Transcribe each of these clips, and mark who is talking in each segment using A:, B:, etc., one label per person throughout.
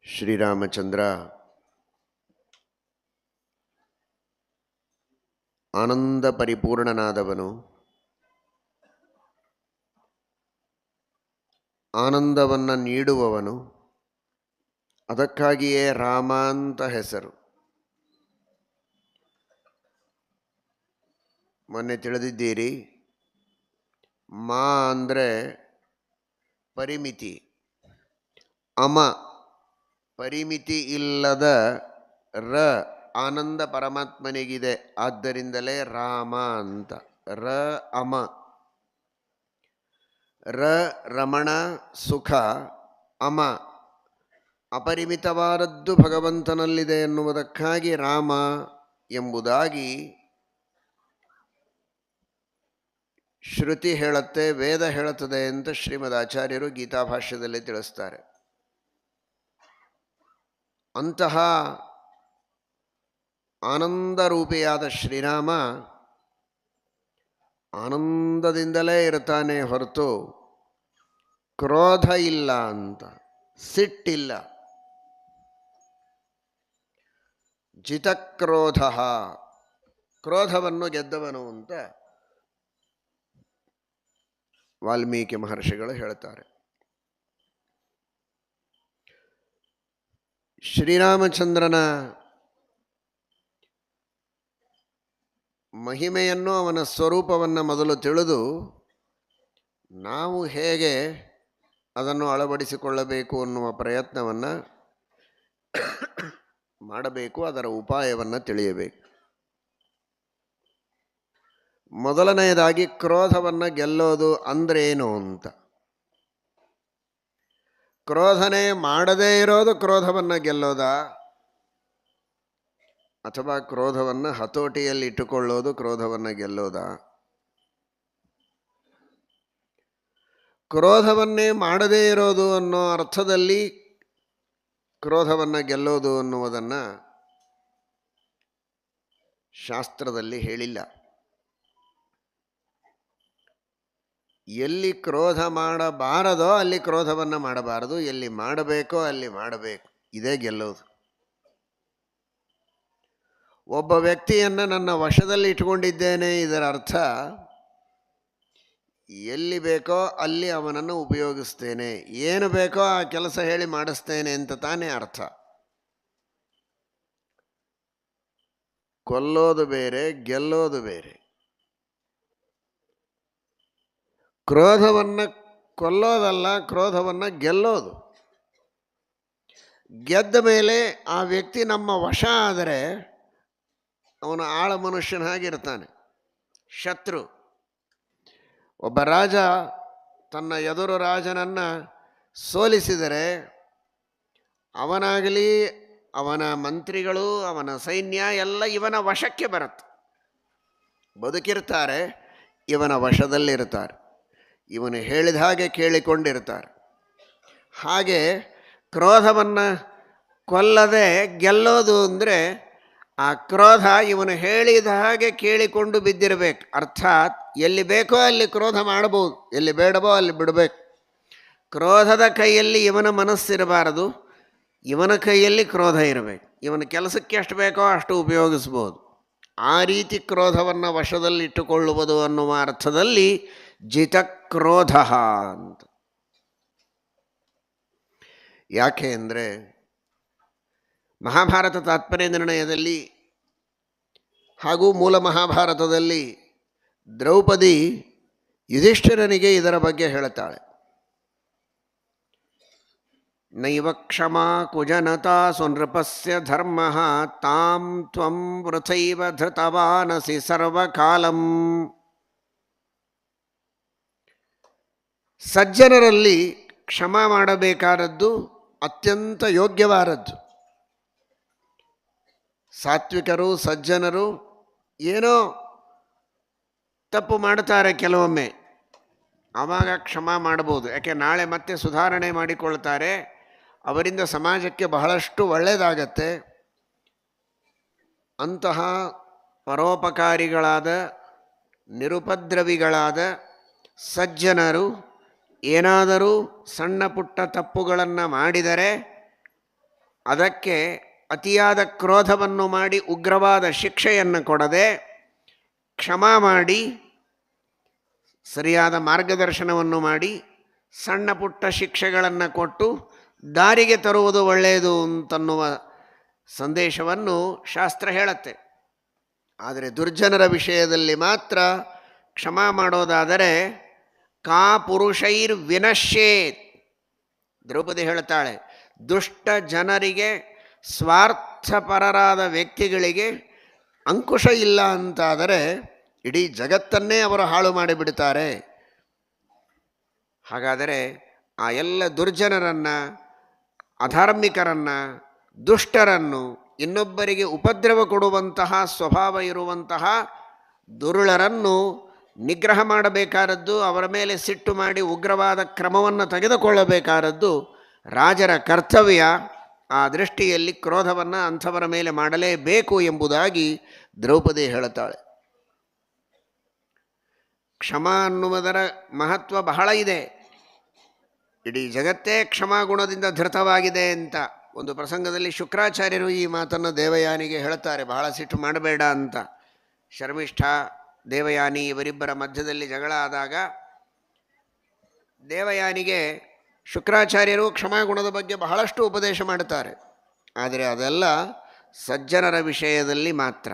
A: ಶ್ರೀರಾಮಚಂದ್ರ ಆನಂದ ಪರಿಪೂರ್ಣನಾದವನು, ಆನಂದವನ್ನು ನೀಡುವವನು. ಅದಕ್ಕಾಗಿಯೇ ರಾಮ ಅಂತ ಹೆಸರು. ಮೊನ್ನೆ ತಿಳಿದಿದ್ದೀರಿ, ಮಾ ಅಂದರೆ ಪರಿಮಿತಿ, ಅಮ ಪರಿಮಿತಿ ಇಲ್ಲದ ರ ಆನಂದ ಪರಮಾತ್ಮನಿಗಿದೆ. ಆದ್ದರಿಂದಲೇ ರಾಮ ಅಂತ. ರ ಅಮ, ರ ರಮಣ ಸುಖ, ಅಮ ಅಪರಿಮಿತವಾದದ್ದು ಭಗವಂತನಲ್ಲಿದೆ ಎನ್ನುವುದಕ್ಕಾಗಿ ರಾಮ ಎಂಬುದಾಗಿ ಶ್ರುತಿ ಹೇಳುತ್ತೆ, ವೇದ ಹೇಳುತ್ತದೆ ಅಂತ ಶ್ರೀಮದ್ ಆಚಾರ್ಯರು ಗೀತಾಭಾಷ್ಯದಲ್ಲಿ ತಿಳಿಸ್ತಾರೆ. ಅಂತಹ ಆನಂದರೂಪಿಯಾದ ಶ್ರೀರಾಮ ಆನಂದದಿಂದಲೇ ಇರ್ತಾನೆ ಹೊರತು ಕ್ರೋಧ ಇಲ್ಲ ಅಂತ, ಸಿಟ್ಟಿಲ್ಲ. ಜಿತಕ್ರೋಧ, ಕ್ರೋಧವನ್ನು ಗೆದ್ದವನು ಅಂತ ವಾಲ್ಮೀಕಿ ಮಹರ್ಷಿಗಳು ಹೇಳ್ತಾರೆ. ಶ್ರೀರಾಮಚಂದ್ರನ ಮಹಿಮೆಯನ್ನು, ಅವನ ಸ್ವರೂಪವನ್ನು ಮೊದಲು ತಿಳಿದು ನಾವು ಹೇಗೆ ಅದನ್ನು ಅಳವಡಿಸಿಕೊಳ್ಳಬೇಕು ಅನ್ನುವ ಪ್ರಯತ್ನವನ್ನು ಮಾಡಬೇಕು, ಅದರ ಉಪಾಯವನ್ನು ತಿಳಿಯಬೇಕು. ಮೊದಲನೆಯದಾಗಿ ಕ್ರೋಧವನ್ನು ಗೆಲ್ಲೋದು ಅಂದ್ರೇನು ಅಂತ. ಕ್ರೋಧನೆ ಮಾಡದೇ ಇರೋದು ಕ್ರೋಧವನ್ನು ಗೆಲ್ಲೋದಾ, ಅಥವಾ ಕ್ರೋಧವನ್ನು ಹತೋಟಿಯಲ್ಲಿ ಇಟ್ಟುಕೊಳ್ಳೋದು ಕ್ರೋಧವನ್ನು ಗೆಲ್ಲೋದಾ? ಕ್ರೋಧವನ್ನೇ ಮಾಡದೇ ಇರೋದು ಅನ್ನೋ ಅರ್ಥದಲ್ಲಿ ಕ್ರೋಧವನ್ನು ಗೆಲ್ಲೋದು ಅನ್ನುವುದನ್ನು ಶಾಸ್ತ್ರದಲ್ಲಿ ಹೇಳಿಲ್ಲ. ಎಲ್ಲಿ ಕ್ರೋಧ ಮಾಡಬಾರದೋ ಅಲ್ಲಿ ಕ್ರೋಧವನ್ನು ಮಾಡಬಾರದು, ಎಲ್ಲಿ ಮಾಡಬೇಕೋ ಅಲ್ಲಿ ಮಾಡಬೇಕು. ಇದೇ ಗೆಲ್ಲೋದು. ಒಬ್ಬ ವ್ಯಕ್ತಿಯನ್ನು ನನ್ನ ವಶದಲ್ಲಿ ಇಟ್ಕೊಂಡಿದ್ದೇನೆ, ಇದರ ಅರ್ಥ ಎಲ್ಲಿ ಬೇಕೋ ಅಲ್ಲಿ ಅವನನ್ನು ಉಪಯೋಗಿಸ್ತೇನೆ, ಏನು ಬೇಕೋ ಆ ಕೆಲಸ ಹೇಳಿ ಮಾಡಿಸ್ತೇನೆ ಅಂತ ತಾನೇ ಅರ್ಥ. ಕೊಲ್ಲೋದು ಬೇರೆ, ಗೆಲ್ಲೋದು ಬೇರೆ. ಕ್ರೋಧವನ್ನು ಕೊಲ್ಲೋದಲ್ಲ, ಕ್ರೋಧವನ್ನು ಗೆಲ್ಲೋದು. ಗೆದ್ದ ಮೇಲೆ ಆ ವ್ಯಕ್ತಿ ನಮ್ಮ ವಶ ಆದರೆ ಅವನು ಆಳ ಮನುಷ್ಯನಾಗಿರ್ತಾನೆ, ಶತ್ರು. ಒಬ್ಬ ರಾಜ ತನ್ನ ಎದುರು ರಾಜನನ್ನು ಸೋಲಿಸಿದರೆ ಅವನಾಗಲಿ ಅವನ ಮಂತ್ರಿಗಳು, ಅವನ ಸೈನ್ಯ ಎಲ್ಲ ಇವನ ವಶಕ್ಕೆ ಬರುತ್ತೆ. ಬದುಕಿರ್ತಾರೆ, ಇವನ ವಶದಲ್ಲಿರ್ತಾರೆ, ಇವನು ಹೇಳಿದ ಹಾಗೆ ಕೇಳಿಕೊಂಡಿರ್ತಾರೆ. ಹಾಗೆ ಕ್ರೋಧವನ್ನು ಕೊಲ್ಲದೆ ಗೆಲ್ಲೋದು ಅಂದರೆ ಆ ಕ್ರೋಧ ಇವನು ಹೇಳಿದ ಹಾಗೆ ಕೇಳಿಕೊಂಡು ಬಿದ್ದಿರಬೇಕು. ಅರ್ಥಾತ್ ಎಲ್ಲಿ ಬೇಕೋ ಅಲ್ಲಿ ಕ್ರೋಧ ಮಾಡಬಹುದು, ಎಲ್ಲಿ ಬೇಡವೋ ಅಲ್ಲಿ ಬಿಡಬೇಕು. ಕ್ರೋಧದ ಕೈಯಲ್ಲಿ ಇವನ ಮನಸ್ಸಿರಬಾರದು, ಇವನ ಕೈಯಲ್ಲಿ ಕ್ರೋಧ ಇರಬೇಕು. ಇವನ ಕೆಲಸಕ್ಕೆ ಎಷ್ಟು ಬೇಕೋ ಅಷ್ಟು ಉಪಯೋಗಿಸ್ಬೋದು. ಆ ರೀತಿ ಕ್ರೋಧವನ್ನು ವಶದಲ್ಲಿಟ್ಟುಕೊಳ್ಳುವುದು ಅನ್ನುವ ಅರ್ಥದಲ್ಲಿ ಜಿತಕ್ರೋಧ ಅಂತ. ಯಾಕೆ ಅಂದರೆ ಮಹಾಭಾರತ ತಾತ್ಪರ್ಯ ನಿರ್ಣಯದಲ್ಲಿ ಹಾಗೂ ಮೂಲ ಮಹಾಭಾರತದಲ್ಲಿ ದ್ರೌಪದಿ ಯುಧಿಷ್ಠಿರನಿಗೆ ಇದರ ಬಗ್ಗೆ ಹೇಳುತ್ತಾಳೆ. ನೈವ ಕ್ಷಮಾ ಕುಜನತಾ ಸುನೃಪಸ್ಯ ಧರ್ಮ ತಾಂ ತ್ವಂ ವೃಥೈವ ಧೃತವಾನಸಿ ಸರ್ವಕಾಲಂ. ಸಜ್ಜನರಲ್ಲಿ ಕ್ಷಮ ಮಾಡಬೇಕಾದದ್ದು ಅತ್ಯಂತ ಯೋಗ್ಯವಾದದ್ದು. ಸಾತ್ವಿಕರು, ಸಜ್ಜನರು ಏನೋ ತಪ್ಪು ಮಾಡ್ತಾರೆ ಕೆಲವೊಮ್ಮೆ, ಆವಾಗ ಕ್ಷಮ ಮಾಡಬಹುದು. ಯಾಕೆ ನಾಳೆ ಮತ್ತೆ ಸುಧಾರಣೆ ಮಾಡಿಕೊಳ್ತಾರೆ, ಅವರಿಂದ ಸಮಾಜಕ್ಕೆ ಬಹಳಷ್ಟು ಒಳ್ಳೆಯದಾಗತ್ತೆ. ಅಂತಹ ಪರೋಪಕಾರಿಗಳಾದ, ನಿರುಪದ್ರವಿಗಳಾದ ಸಜ್ಜನರು ಏನಾದರೂ ಸಣ್ಣ ಪುಟ್ಟ ತಪ್ಪುಗಳನ್ನು ಮಾಡಿದರೆ ಅದಕ್ಕೆ ಅತಿಯಾದ ಕ್ರೋಧವನ್ನು ಮಾಡಿ ಉಗ್ರವಾದ ಶಿಕ್ಷೆಯನ್ನು ಕೊಡದೆ ಕ್ಷಮಾ ಮಾಡಿ ಸರಿಯಾದ ಮಾರ್ಗದರ್ಶನವನ್ನು ಮಾಡಿ ಸಣ್ಣ ಪುಟ್ಟ ಶಿಕ್ಷೆಗಳನ್ನು ಕೊಟ್ಟು ದಾರಿಗೆ ತರುವುದು ಒಳ್ಳೆಯದು ಅಂತನ್ನುವ ಸಂದೇಶವನ್ನು ಶಾಸ್ತ್ರ ಹೇಳುತ್ತೆ. ಆದರೆ ದುರ್ಜನರ ವಿಷಯದಲ್ಲಿ ಮಾತ್ರ ಕ್ಷಮಾ ಮಾಡೋದಾದರೆ ಕಾ ಪುರುಷೈರ್ ವಿನಶ್ಯೇತ್. ದ್ರೌಪದಿ ಹೇಳ್ತಾಳೆ, ದುಷ್ಟ ಜನರಿಗೆ, ಸ್ವಾರ್ಥಪರರಾದ ವ್ಯಕ್ತಿಗಳಿಗೆ ಅಂಕುಶ ಇಲ್ಲ ಅಂತಾದರೆ ಇಡೀ ಜಗತ್ತನ್ನೇ ಅವರು ಹಾಳು ಮಾಡಿಬಿಡ್ತಾರೆ. ಹಾಗಾದರೆ ಆ ಎಲ್ಲ ದುರ್ಜನರನ್ನು, ಅಧಾರ್ಮಿಕರನ್ನು, ದುಷ್ಟರನ್ನು, ಇನ್ನೊಬ್ಬರಿಗೆ ಉಪದ್ರವ ಕೊಡುವಂತಹ ಸ್ವಭಾವ ಇರುವಂತಹ ದುರುಳರನ್ನು ನಿಗ್ರಹ ಮಾಡಬೇಕಾದದ್ದು, ಅವರ ಮೇಲೆ ಸಿಟ್ಟು ಮಾಡಿ ಉಗ್ರವಾದ ಕ್ರಮವನ್ನು ತೆಗೆದುಕೊಳ್ಳಬೇಕಾದದ್ದು ರಾಜರ ಕರ್ತವ್ಯ. ಆ ದೃಷ್ಟಿಯಲ್ಲಿ ಕ್ರೋಧವನ್ನು ಅಂಥವರ ಮೇಲೆ ಮಾಡಲೇಬೇಕು ಎಂಬುದಾಗಿ ದ್ರೌಪದಿ ಹೇಳುತ್ತಾಳೆ. ಕ್ಷಮಾ ಅನ್ನುವುದರ ಮಹತ್ವ ಬಹಳ ಇದೆ. ಇಡೀ ಜಗತ್ತೇ ಕ್ಷಮಾಗುಣದಿಂದ ಧೃತವಾಗಿದೆ ಅಂತ ಒಂದು ಪ್ರಸಂಗದಲ್ಲಿ ಶುಕ್ರಾಚಾರ್ಯರು ಈ ಮಾತನ್ನು ದೇವಯಾನಿಗೆ ಹೇಳ್ತಾರೆ, ಬಹಳ ಸಿಟ್ಟು ಮಾಡಬೇಡ ಅಂತ. ಶರ್ಮಿಷ್ಠ, ದೇವಯಾನಿ ಇವರಿಬ್ಬರ ಮಧ್ಯದಲ್ಲಿ ಜಗಳ ಆದಾಗ ದೇವಯಾನಿಗೆ ಶುಕ್ರಾಚಾರ್ಯರು ಕ್ಷಮಾಗುಣದ ಬಗ್ಗೆ ಬಹಳಷ್ಟು ಉಪದೇಶ ಮಾಡುತ್ತಾರೆ. ಆದರೆ ಅದೆಲ್ಲ ಸಜ್ಜನರ ವಿಷಯದಲ್ಲಿ ಮಾತ್ರ.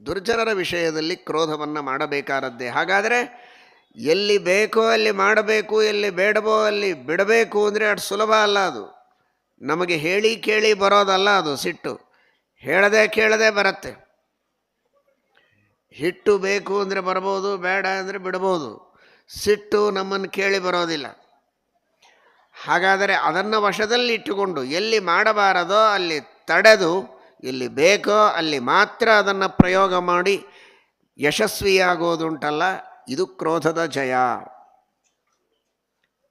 A: ದುರ್ಜನರ ವಿಷಯದಲ್ಲಿ ಕ್ರೋಧವನ್ನು ಮಾಡಬೇಕಾದದ್ದೇ. ಹಾಗಾದರೆ ಎಲ್ಲಿ ಬೇಕೋ ಅಲ್ಲಿ ಮಾಡಬೇಕು, ಎಲ್ಲಿ ಬೇಡವೋ ಅಲ್ಲಿ ಬಿಡಬೇಕು ಅಂದರೆ ಅಷ್ಟು ಸುಲಭ ಅಲ್ಲ. ಅದು ನಮಗೆ ಹೇಳಿ ಕೇಳಿ ಬರೋದಲ್ಲ. ಅದು ಸಿಟ್ಟು ಹೇಳದೆ ಕೇಳದೆ ಬರುತ್ತೆ. ಹಿಟ್ಟು ಬೇಕು ಅಂದರೆ ಬರ್ಬೋದು, ಬೇಡ ಅಂದರೆ ಬಿಡ್ಬೋದು. ಸಿಟ್ಟು ನಮ್ಮನ್ನು ಕೇಳಿ ಬರೋದಿಲ್ಲ. ಹಾಗಾದರೆ ಅದನ್ನು ವಶದಲ್ಲಿ ಇಟ್ಟುಕೊಂಡು ಎಲ್ಲಿ ಮಾಡಬಾರದೋ ಅಲ್ಲಿ ತಡೆದು, ಎಲ್ಲಿ ಬೇಕೋ ಅಲ್ಲಿ ಮಾತ್ರ ಅದನ್ನು ಪ್ರಯೋಗ ಮಾಡಿ ಯಶಸ್ವಿಯಾಗೋದುಂಟಲ್ಲ, ಇದು ಕ್ರೋಧದ ಜಯ.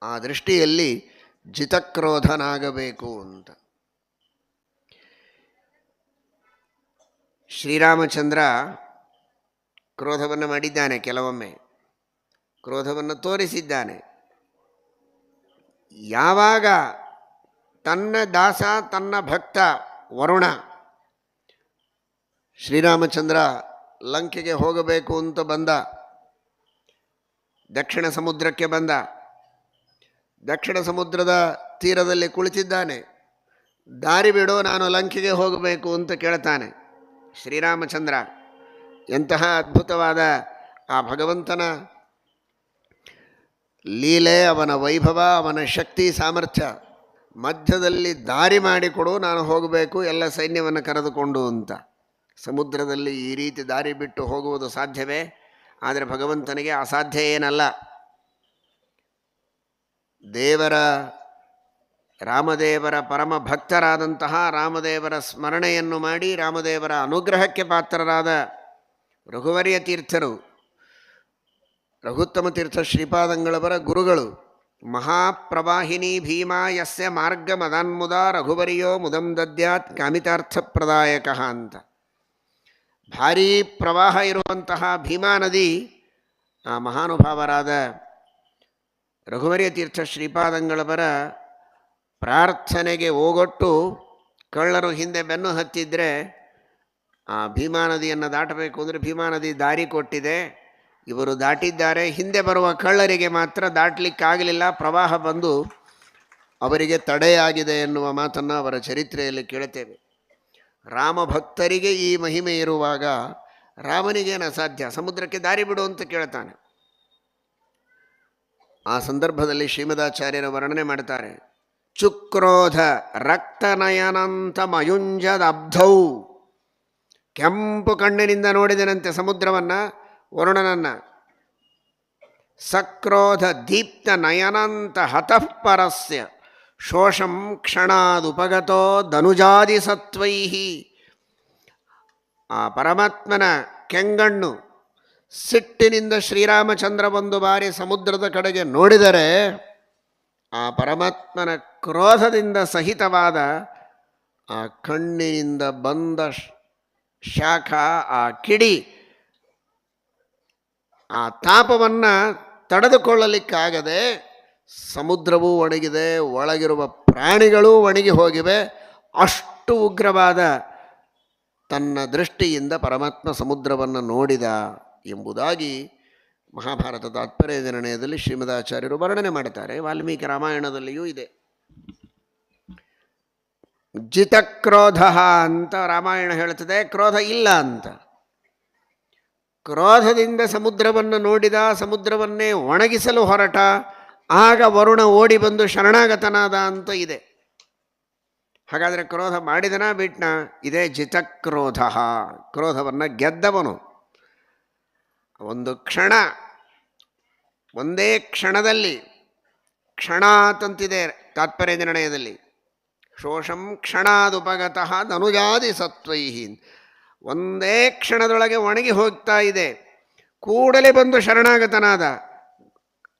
A: ಆ ದೃಷ್ಟಿಯಲ್ಲಿ ಜಿತಕ್ರೋಧನಾಗಬೇಕು ಅಂತ. ಶ್ರೀರಾಮಚಂದ್ರ ಕ್ರೋಧವನ್ನು ಮಾಡಿದ್ದಾನೆ, ಕೆಲವೊಮ್ಮೆ ಕ್ರೋಧವನ್ನು ತೋರಿಸಿದ್ದಾನೆ. ಯಾವಾಗ ತನ್ನ ದಾಸ, ತನ್ನ ಭಕ್ತ ವರುಣ ಶ್ರೀರಾಮಚಂದ್ರ ಲಂಕೆಗೆ ಹೋಗಬೇಕು ಅಂತ ಬಂದ, ದಕ್ಷಿಣ ಸಮುದ್ರಕ್ಕೆ ಬಂದ, ದಕ್ಷಿಣ ಸಮುದ್ರದ ತೀರದಲ್ಲಿ ಕುಳಿತಿದ್ದಾನೆ. ದಾರಿ ಬಿಡು, ನಾನು ಲಂಕೆಗೆ ಹೋಗಬೇಕು ಅಂತ ಕೇಳ್ತಾನೆ ಶ್ರೀರಾಮಚಂದ್ರ. ಎಂತಹ ಅದ್ಭುತವಾದ ಆ ಭಗವಂತನ ಲೀಲೆ, ಅವನ ವೈಭವ, ಅವನ ಶಕ್ತಿ ಸಾಮರ್ಥ್ಯ. ಮಧ್ಯದಲ್ಲಿ ದಾರಿ ಮಾಡಿಕೊಡು, ನಾನು ಹೋಗಬೇಕು ಎಲ್ಲ ಸೈನ್ಯವನ್ನು ಕರೆದುಕೊಂಡು ಅಂತ. ಸಮುದ್ರದಲ್ಲಿ ಈ ರೀತಿ ದಾರಿ ಬಿಟ್ಟು ಹೋಗುವುದು ಸಾಧ್ಯವೇ? ಆದರೆ ಭಗವಂತನಿಗೆ ಅಸಾಧ್ಯ ಏನಲ್ಲ. ರಾಮದೇವರ ಪರಮ ಭಕ್ತರಾದಂತಹ ರಾಮದೇವರ ಸ್ಮರಣೆಯನ್ನು ಮಾಡಿ ರಾಮದೇವರ ಅನುಗ್ರಹಕ್ಕೆ ಪಾತ್ರರಾದ ರಘುವರ್ಯ ತೀರ್ಥರು, ರಘುತ್ತಮ ತೀರ್ಥ ಶ್ರೀಪಾದಂಗಳವರ ಗುರುಗಳು, ಮಹಾಪ್ರವಾಹಿನಿ ಭೀಮಾ ಯಸ್ಯ ಮಾರ್ಗ ಮದಾನ್ಮುದ ರಘುವರ್ಯೋ ಮುದಂ ದದ್ಯಾತ್ ಕಾಮಿತಾರ್ಥಪ್ರದಾಯಕ ಅಂತ. ಭಾರೀ ಪ್ರವಾಹ ಇರುವಂತಹ ಭೀಮಾ ನದಿ ಆ ಮಹಾನುಭಾವರಾದ ರಘುವರ್ಯ ತೀರ್ಥ ಶ್ರೀಪಾದಂಗಳವರ ಪ್ರಾರ್ಥನೆಗೆ ಓಗೊಟ್ಟು ಕಳ್ಳರು ಹಿಂದೆ ಬೆನ್ನು ಹತ್ತಿದ್ರೆ ಆ ಭೀಮಾ ನದಿಯನ್ನು ದಾಟಬೇಕು ಅಂದರೆ ಭೀಮಾ ನದಿ ದಾರಿ ಕೊಟ್ಟಿದೆ, ಇವರು ದಾಟಿದ್ದಾರೆ. ಹಿಂದೆ ಬರುವ ಕಳ್ಳರಿಗೆ ಮಾತ್ರ ದಾಟಲಿಕ್ಕಾಗಲಿಲ್ಲ, ಪ್ರವಾಹ ಬಂದು ಅವರಿಗೆ ತಡೆಯಾಗಿದೆ ಎನ್ನುವ ಮಾತನ್ನು ಅವರ ಚರಿತ್ರೆಯಲ್ಲಿ ಕೇಳುತ್ತೇವೆ. ರಾಮಭಕ್ತರಿಗೆ ಈ ಮಹಿಮೆ ಇರುವಾಗ ರಾಮನಿಗೇನು ಅಸಾಧ್ಯ? ಸಮುದ್ರಕ್ಕೆ ದಾರಿ ಬಿಡು ಅಂತ ಕೇಳ್ತಾನೆ. ಆ ಸಂದರ್ಭದಲ್ಲಿ ಶ್ರೀಮದಾಚಾರ್ಯರ ವರ್ಣನೆ ಮಾಡ್ತಾರೆ. ಚುಕ್ರೋಧ ರಕ್ತನಯನಂತ ಮಯುಂಜದಬ್ಧೌ. ಕೆಂಪು ಕಣ್ಣಿನಿಂದ ನೋಡಿದನಂತೆ ಸಮುದ್ರವನ್ನು, ವರುಣನನ್ನು. ಸಕ್ರೋಧ ದೀಪ್ತ ನಯನಂತ ಹತಃಪರಸ್ಯ ಶೋಷಂ ಕ್ಷಣಾದುಪಗತೋ ಧನುಜಾದಿ ಸತ್ವೈ. ಆ ಪರಮಾತ್ಮನ ಕೆಂಗಣ್ಣು ಸಿಟ್ಟಿನಿಂದ ಶ್ರೀರಾಮಚಂದ್ರ ಒಂದು ಬಾರಿ ಸಮುದ್ರದ ಕಡೆಗೆ ನೋಡಿದರೆ ಆ ಪರಮಾತ್ಮನ ಕ್ರೋಧದಿಂದ ಸಹಿತವಾದ ಆ ಕಣ್ಣಿನಿಂದ ಬಂದ ಶಾಖ, ಆ ಕಿಡಿ, ಆ ತಾಪವನ್ನು ತಡೆದುಕೊಳ್ಳಲಿಕ್ಕಾಗದೆ ಸಮುದ್ರವೂ ಒಣಗಿದೆ, ಒಳಗಿರುವ ಪ್ರಾಣಿಗಳೂ ಒಣಗಿ ಹೋಗಿವೆ. ಅಷ್ಟು ಉಗ್ರವಾದ ತನ್ನ ದೃಷ್ಟಿಯಿಂದ ಪರಮಾತ್ಮ ಸಮುದ್ರವನ್ನು ನೋಡಿದ ಎಂಬುದಾಗಿ ಮಹಾಭಾರತ ತಾತ್ಪರ್ಯ ನಿರ್ಣಯದಲ್ಲಿ ಶ್ರೀಮದಾಚಾರ್ಯರು ವರ್ಣನೆ ಮಾಡ್ತಾರೆ. ವಾಲ್ಮೀಕಿ ರಾಮಾಯಣದಲ್ಲಿಯೂ ಇದೆ. ಜಿತಕ್ರೋಧ ಅಂತ ರಾಮಾಯಣ ಹೇಳುತ್ತದೆ, ಕ್ರೋಧ ಇಲ್ಲ ಅಂತ. ಕ್ರೋಧದಿಂದ ಸಮುದ್ರವನ್ನು ನೋಡಿದ, ಸಮುದ್ರವನ್ನೇ ಒಣಗಿಸಲು ಹೊರಟ, ಆಗ ವರುಣ ಓಡಿ ಬಂದು ಶರಣಾಗತನಾದ ಅಂತ ಇದೆ. ಹಾಗಾದರೆ ಕ್ರೋಧ ಮಾಡಿದನ ಬಿಟ್ನ? ಇದೇ ಜಿತಕ್ರೋಧ, ಕ್ರೋಧವನ್ನು ಗೆದ್ದವನು. ಒಂದು ಕ್ಷಣ, ಒಂದೇ ಕ್ಷಣದಲ್ಲಿ, ಕ್ಷಣ ಅಂತಂತಿದೆ ತಾತ್ಪರ್ಯ ನಿರ್ಣಯದಲ್ಲಿ, ಶೋಷಂ ಕ್ಷಣಾದುಪಗತಃ ಧನುಜಾದಿ ಸತ್ವೈಹಿ, ಒಂದೇ ಕ್ಷಣದೊಳಗೆ ಒಣಗಿ ಹೋಗ್ತಾ ಇದೆ, ಕೂಡಲೇ ಬಂದು ಶರಣಾಗತನಾದ.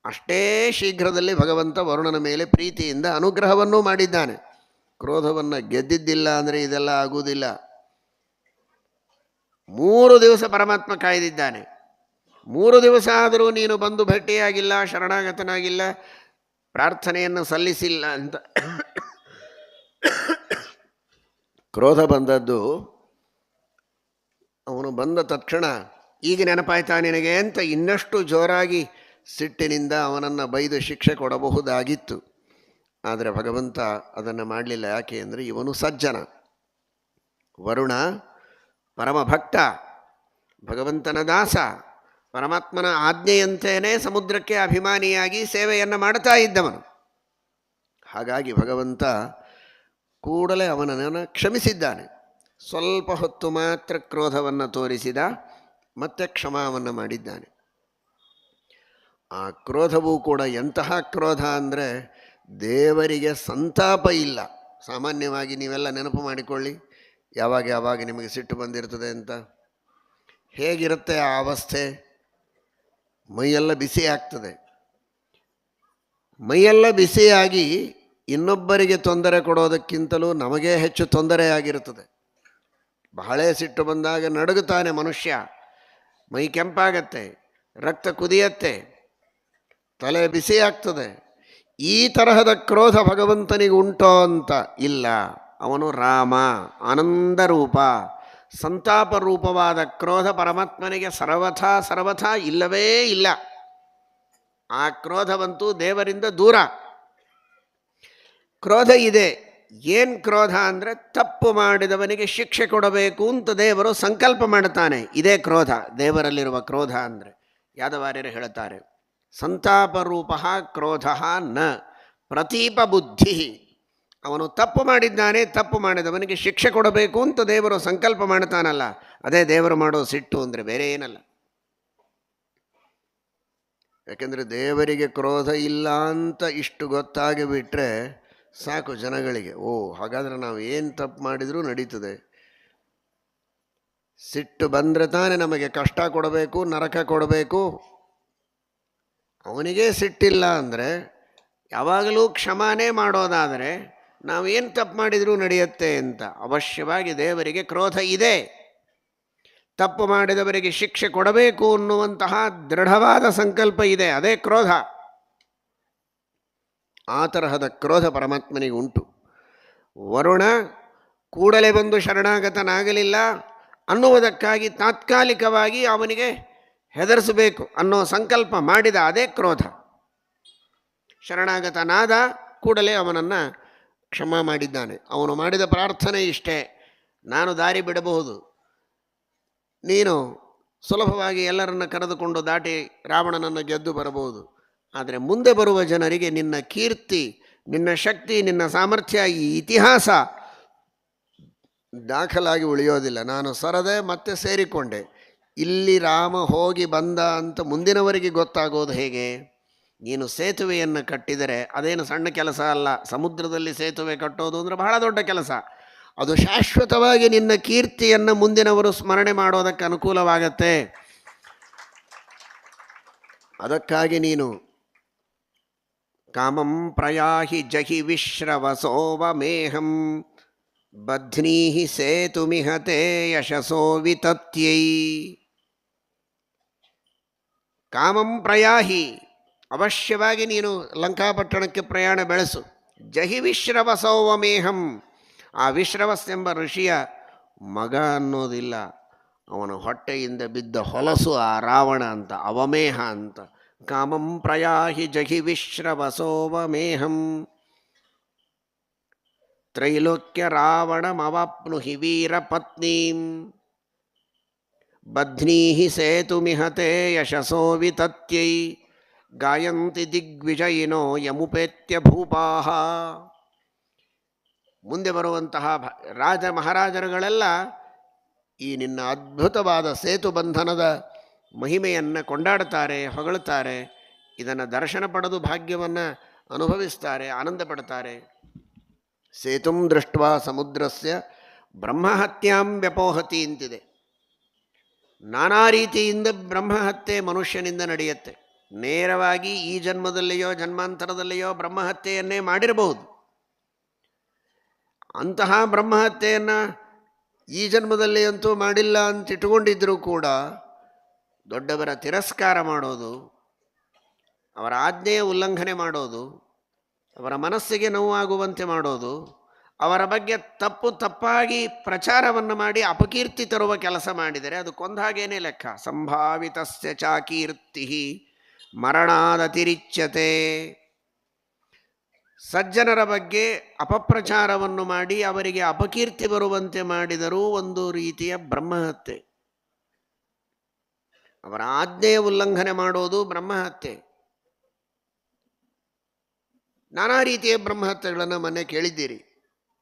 A: ಅಷ್ಟೇ ಶೀಘ್ರದಲ್ಲಿ ಭಗವಂತ ವರುಣನ ಮೇಲೆ ಪ್ರೀತಿಯಿಂದ ಅನುಗ್ರಹವನ್ನೂ ಮಾಡಿದ್ದಾನೆ. ಕ್ರೋಧವನ್ನು ಗೆದ್ದಿದ್ದಿಲ್ಲ ಅಂದರೆ ಇದೆಲ್ಲ ಆಗುವುದಿಲ್ಲ. 3 ದಿವಸ ಪರಮಾತ್ಮ ಕಾಯ್ದಿದ್ದಾನೆ. 3 ದಿವಸ ಆದರೂ ನೀನು ಬಂದು ಭೇಟಿಯಾಗಿಲ್ಲ, ಶರಣಾಗತನಾಗಿಲ್ಲ, ಪ್ರಾರ್ಥನೆಯನ್ನು ಸಲ್ಲಿಸಿಲ್ಲ ಅಂತ. ಕ್ರೋಧ ಬಂದದ್ದು ಅವನು ಬಂದ ತಕ್ಷಣ ಈಗ ನೆನಪಾಯ್ತಾ ನಿನಗೆ ಅಂತ ಇನ್ನಷ್ಟು ಜೋರಾಗಿ ಸಿಟ್ಟಿನಿಂದ ಅವನನ್ನು ಬೈದು ಶಿಕ್ಷೆ ಕೊಡಬಹುದಾಗಿತ್ತು. ಆದರೆ ಭಗವಂತ ಅದನ್ನು ಮಾಡಲಿಲ್ಲ. ಯಾಕೆ ಅಂದರೆ ಇವನು ಸಜ್ಜನ. ವರುಣ ಪರಮಭಕ್ತ, ಭಗವಂತನ ದಾಸ, ಪರಮಾತ್ಮನ ಆಜ್ಞೆಯಂತೆಯೇ ಸಮುದ್ರಕ್ಕೆ ಅಭಿಮಾನಿಯಾಗಿ ಸೇವೆಯನ್ನು ಮಾಡ್ತಾ ಇದ್ದವನು. ಹಾಗಾಗಿ ಭಗವಂತ ಕೂಡಲೇ ಅವನನ್ನು ಕ್ಷಮಿಸಿದ್ದಾನೆ. ಸ್ವಲ್ಪ ಹೊತ್ತು ಮಾತ್ರ ಕ್ರೋಧವನ್ನು ತೋರಿಸಿದ, ಮತ್ತೆ ಕ್ಷಮಾವನ್ನು ಮಾಡಿದ್ದಾನೆ. ಆ ಕ್ರೋಧವೂ ಕೂಡ ಎಂತಹ ಕ್ರೋಧ ಅಂದರೆ ದೇವರಿಗೆ ಸಂತಾಪ ಇಲ್ಲ. ಸಾಮಾನ್ಯವಾಗಿ ನೀವೆಲ್ಲ ನೆನಪು ಮಾಡಿಕೊಳ್ಳಿ, ಯಾವಾಗ ನಿಮಗೆ ಸಿಟ್ಟು ಬಂದಿರ್ತದೆ ಅಂತ. ಹೇಗಿರುತ್ತೆ ಆ ಅವಸ್ಥೆ? ಮೈಯೆಲ್ಲ ಬಿಸಿ ಆಗ್ತದೆ. ಮೈಯೆಲ್ಲ ಬಿಸಿಯಾಗಿ ಇನ್ನೊಬ್ಬರಿಗೆ ತೊಂದರೆ ಕೊಡೋದಕ್ಕಿಂತಲೂ ನಮಗೇ ಹೆಚ್ಚು ತೊಂದರೆಯಾಗಿರುತ್ತದೆ. ಬಹಳ ಸಿಟ್ಟು ಬಂದಾಗ ನಡುಗುತ್ತಾನೆ ಮನುಷ್ಯ, ಮೈ ಕೆಂಪಾಗತ್ತೆ, ರಕ್ತ ಕುದಿಯತ್ತೆ, ತಲೆ ಬಿಸಿ ಆಗ್ತದೆ. ಈ ತರಹದ ಕ್ರೋಧ ಭಗವಂತನಿಗೆ ಉಂಟೋ ಅಂತ ಇಲ್ಲ. ಅವನು ರಾಮ, ಆನಂದ ರೂಪ, ಸಂತಾಪ ರೂಪವಾದ ಕ್ರೋಧ ಪರಮಾತ್ಮನಿಗೆ ಸರ್ವಥಾ ಇಲ್ಲವೇ ಇಲ್ಲ. ಆ ಕ್ರೋಧವಂತೂ ದೇವರಿಂದ ದೂರ. ಕ್ರೋಧ ಇದೆ. ಏನು ಕ್ರೋಧ ಅಂದರೆ ತಪ್ಪು ಮಾಡಿದವನಿಗೆ ಶಿಕ್ಷೆ ಕೊಡಬೇಕು ಅಂತ ದೇವರು ಸಂಕಲ್ಪ ಮಾಡುತ್ತಾನೆ. ಇದೇ ಕ್ರೋಧ, ದೇವರಲ್ಲಿರುವ ಕ್ರೋಧ ಅಂದರೆ. ಯಾದವಾರ್ಯರು ಹೇಳುತ್ತಾರೆ, ಸಂತಾಪ ರೂಪ ಕ್ರೋಧ ನ ಪ್ರತೀಪ ಬುದ್ಧಿ. ಅವನು ತಪ್ಪು ಮಾಡಿದ್ದಾನೆ, ತಪ್ಪು ಮಾಡಿದವನಿಗೆ ಶಿಕ್ಷೆ ಕೊಡಬೇಕು ಅಂತ ದೇವರು ಸಂಕಲ್ಪ ಮಾಡ್ತಾನಲ್ಲ, ಅದೇ ದೇವರು ಮಾಡೋ ಸಿಟ್ಟು ಅಂದರೆ, ಬೇರೆ ಏನಲ್ಲ. ಯಾಕೆಂದರೆ ದೇವರಿಗೆ ಕ್ರೋಧ ಇಲ್ಲ ಅಂತ ಇಷ್ಟು ಗೊತ್ತಾಗಿಬಿಟ್ರೆ ಸಾಕು ಜನಗಳಿಗೆ. ಹಾಗಾದರೆ ನಾವು ಏನು ತಪ್ಪು ಮಾಡಿದರೂ ನಡೀತದೆ. ಸಿಟ್ಟು ಬಂದರೆ ತಾನೇ ನಮಗೆ ಕಷ್ಟ ಕೊಡಬೇಕು, ನರಕ ಕೊಡಬೇಕು. ಅವನಿಗೇ ಸಿಟ್ಟಿಲ್ಲ ಅಂದರೆ, ಯಾವಾಗಲೂ ಕ್ಷಮಾನೇ ಮಾಡೋದಾದರೆ ನಾವೇನು ತಪ್ಪು ಮಾಡಿದರೂ ನಡೆಯುತ್ತೆ ಅಂತ. ಅವಶ್ಯವಾಗಿ ದೇವರಿಗೆ ಕ್ರೋಧ ಇದೆ. ತಪ್ಪು ಮಾಡಿದವರಿಗೆ ಶಿಕ್ಷೆ ಕೊಡಬೇಕು ಅನ್ನುವಂತಹ ದೃಢವಾದ ಸಂಕಲ್ಪ ಇದೆ, ಅದೇ ಕ್ರೋಧ. ಆ ತರಹದ ಕ್ರೋಧ ಪರಮಾತ್ಮನಿಗೆ ಉಂಟು. ವರುಣ ಕೂಡಲೇ ಬಂದು ಶರಣಾಗತನಾಗಲಿಲ್ಲ ಅನ್ನುವುದಕ್ಕಾಗಿ ತಾತ್ಕಾಲಿಕವಾಗಿ ಅವನಿಗೆ ಹೆದರಿಸಬೇಕು ಅನ್ನೋ ಸಂಕಲ್ಪ ಮಾಡಿದ, ಅದೇ ಕ್ರೋಧ. ಶರಣಾಗತನಾದ ಕೂಡಲೇ ಅವನನ್ನು ಕ್ಷಮಾ ಮಾಡಿದ್ದಾನೆ. ಅವನು ಮಾಡಿದ ಪ್ರಾರ್ಥನೆ ಇಷ್ಟೇ, ನಾನು ದಾರಿ ಬಿಡಬಹುದು, ನೀನು ಸುಲಭವಾಗಿ ಎಲ್ಲರನ್ನು ಕರೆದುಕೊಂಡು ದಾಟಿ ರಾವಣನನ್ನು ಗೆದ್ದು ಬರಬಹುದು, ಆದರೆ ಮುಂದೆ ಬರುವ ಜನರಿಗೆ ನಿನ್ನ ಕೀರ್ತಿ, ನಿನ್ನ ಶಕ್ತಿ, ನಿನ್ನ ಸಾಮರ್ಥ್ಯ, ಈ ಇತಿಹಾಸ ದಾಖಲಾಗಿ ಉಳಿಯೋದಿಲ್ಲ. ನಾನು ಸರದೆ ಮತ್ತೆ ಸೇರಿಕೊಂಡೆ, ಇಲ್ಲಿ ರಾಮ ಹೋಗಿ ಬಂದ ಅಂತ ಮುಂದಿನವರಿಗೆ ಗೊತ್ತಾಗೋದು ಹೇಗೆ? ನೀನು ಸೇತುವೆಯನ್ನು ಕಟ್ಟಿದರೆ ಅದೇನು ಸಣ್ಣ ಕೆಲಸ ಅಲ್ಲ. ಸಮುದ್ರದಲ್ಲಿ ಸೇತುವೆ ಕಟ್ಟೋದು ಅಂದರೆ ಬಹಳ ದೊಡ್ಡ ಕೆಲಸ. ಅದು ಶಾಶ್ವತವಾಗಿ ನಿನ್ನ ಕೀರ್ತಿಯನ್ನು ಮುಂದಿನವರು ಸ್ಮರಣೆ ಮಾಡೋದಕ್ಕೆ ಅನುಕೂಲವಾಗತ್ತೆ. ಅದಕ್ಕಾಗಿ ನೀನು ಕಾಮಂ ಪ್ರಯಾಹಿ ಜಹಿ ವಿಶ್ರವಸೋವಮೇಹಂ ಬಧ್ನೀಹಿ ಸೇತುಮಿಹತೆ ಯಶಸೋ ವಿತತ್ಯೈ. ಕಾಮಂ ಪ್ರಯಾಹಿ, ಅವಶ್ಯವಾಗಿ ನೀನು ಲಂಕಾಪಟ್ಟಣಕ್ಕೆ ಪ್ರಯಾಣ ಬೆಳೆಸು. ಜಹಿ ವಿಶ್ರವಸೋವಮೇಹಂ, ಆ ವಿಶ್ರವಸ್ಸೆಂಬ ಋಷಿಯ ಮಗ ಅನ್ನೋದಿಲ್ಲ, ಅವನ ಹೊಟ್ಟೆಯಿಂದ ಬಿದ್ದ ಹೊಲಸು ಆ ರಾವಣ ಅಂತ, ಅವಮೇಹ ಅಂತ. ಕಾಮಂ ಪ್ರಯಾಹಿ ಜಹಿ ವಿಶ್ರವಸೋವಮೇಹಂ ತ್ರೈಲೋಕ್ಯ ರಾವಣಮವಾಪ್ನುಹಿ ವೀರ ಪತ್ನೀಂ ಬಧ್ನೀಹಿ ಸೇತುಮಿಹತೆ ಯಶಸೋ ವಿತತ್ಯೈ ಗಾಯಂತಿ ದಿಗ್ವಿಜಯಿನೋ ಯಮುಪೇತ್ಯ ಭೂಪಾಹ. ಮುಂದೆ ಬರುವಂತಹ ರಾಜ ಮಹಾರಾಜರುಗಳೆಲ್ಲ ಈ ನಿನ್ನ ಅದ್ಭುತವಾದ ಸೇತು ಬಂಧನದ ಮಹಿಮೆಯನ್ನು ಕೊಂಡಾಡುತ್ತಾರೆ, ಹೊಗಳುತ್ತಾರೆ. ಇದನ್ನು ದರ್ಶನ ಪಡೆದು ಭಾಗ್ಯವನ್ನು ಅನುಭವಿಸ್ತಾರೆ, ಆನಂದ ಪಡ್ತಾರೆ. ಸೇತುಂ ದೃಷ್ಟ್ವಾ ಸಮುದ್ರಸ್ಯ ಬ್ರಹ್ಮಹತ್ಯಾಂ ವ್ಯಪೋಹತಿ ಅಂತಿದೆ. ನಾನಾ ರೀತಿಯಿಂದ ಬ್ರಹ್ಮಹತ್ಯೆ ಮನುಷ್ಯನಿಂದ ನಡೆಯುತ್ತೆ. ನೇರವಾಗಿ ಈ ಜನ್ಮದಲ್ಲಿಯೋ ಜನ್ಮಾಂತರದಲ್ಲಿಯೋ ಬ್ರಹ್ಮಹತ್ಯೆಯನ್ನೇ ಮಾಡಿರಬಹುದು. ಅಂತಹ ಬ್ರಹ್ಮಹತ್ಯೆಯನ್ನು ಈ ಜನ್ಮದಲ್ಲಿ ಅಂತೂ ಮಾಡಿಲ್ಲ ಅಂತ ಇಟ್ಟುಕೊಂಡಿದ್ದರೂ ಕೂಡ ದೊಡ್ಡವರ ತಿರಸ್ಕಾರ ಮಾಡೋದು, ಅವರ ಆಜ್ಞೆಯ ಉಲ್ಲಂಘನೆ ಮಾಡೋದು, ಅವರ ಮನಸ್ಸಿಗೆ ನೋವಾಗುವಂತೆ ಮಾಡೋದು, ಅವರ ಬಗ್ಗೆ ತಪ್ಪಾಗಿ ಪ್ರಚಾರವನ್ನು ಮಾಡಿ ಅಪಕೀರ್ತಿ ತರುವ ಕೆಲಸ ಮಾಡಿದರೆ ಅದು ಕೊಂದಾಗೇನೆ ಲೆಕ್ಕ. ಸಂಭಾವಿತಸ್ಯ ಚಾಕೀರ್ತಿ ಮರಣಾದತಿರಿಚ್ಯತೆ. ಸಜ್ಜನರ ಬಗ್ಗೆ ಅಪಪ್ರಚಾರವನ್ನು ಮಾಡಿ ಅವರಿಗೆ ಅಪಕೀರ್ತಿ ಬರುವಂತೆ ಮಾಡಿದರೂ ಒಂದು ರೀತಿಯ ಬ್ರಹ್ಮಹತ್ಯೆ. ಅವರ ಆಜ್ಞೆಯ ಉಲ್ಲಂಘನೆ ಮಾಡೋದು ಬ್ರಹ್ಮಹತ್ಯೆ. ನಾನಾ ರೀತಿಯ ಬ್ರಹ್ಮಹತ್ಯೆಗಳನ್ನು ಮೊನ್ನೆ ಕೇಳಿದ್ದೀರಿ.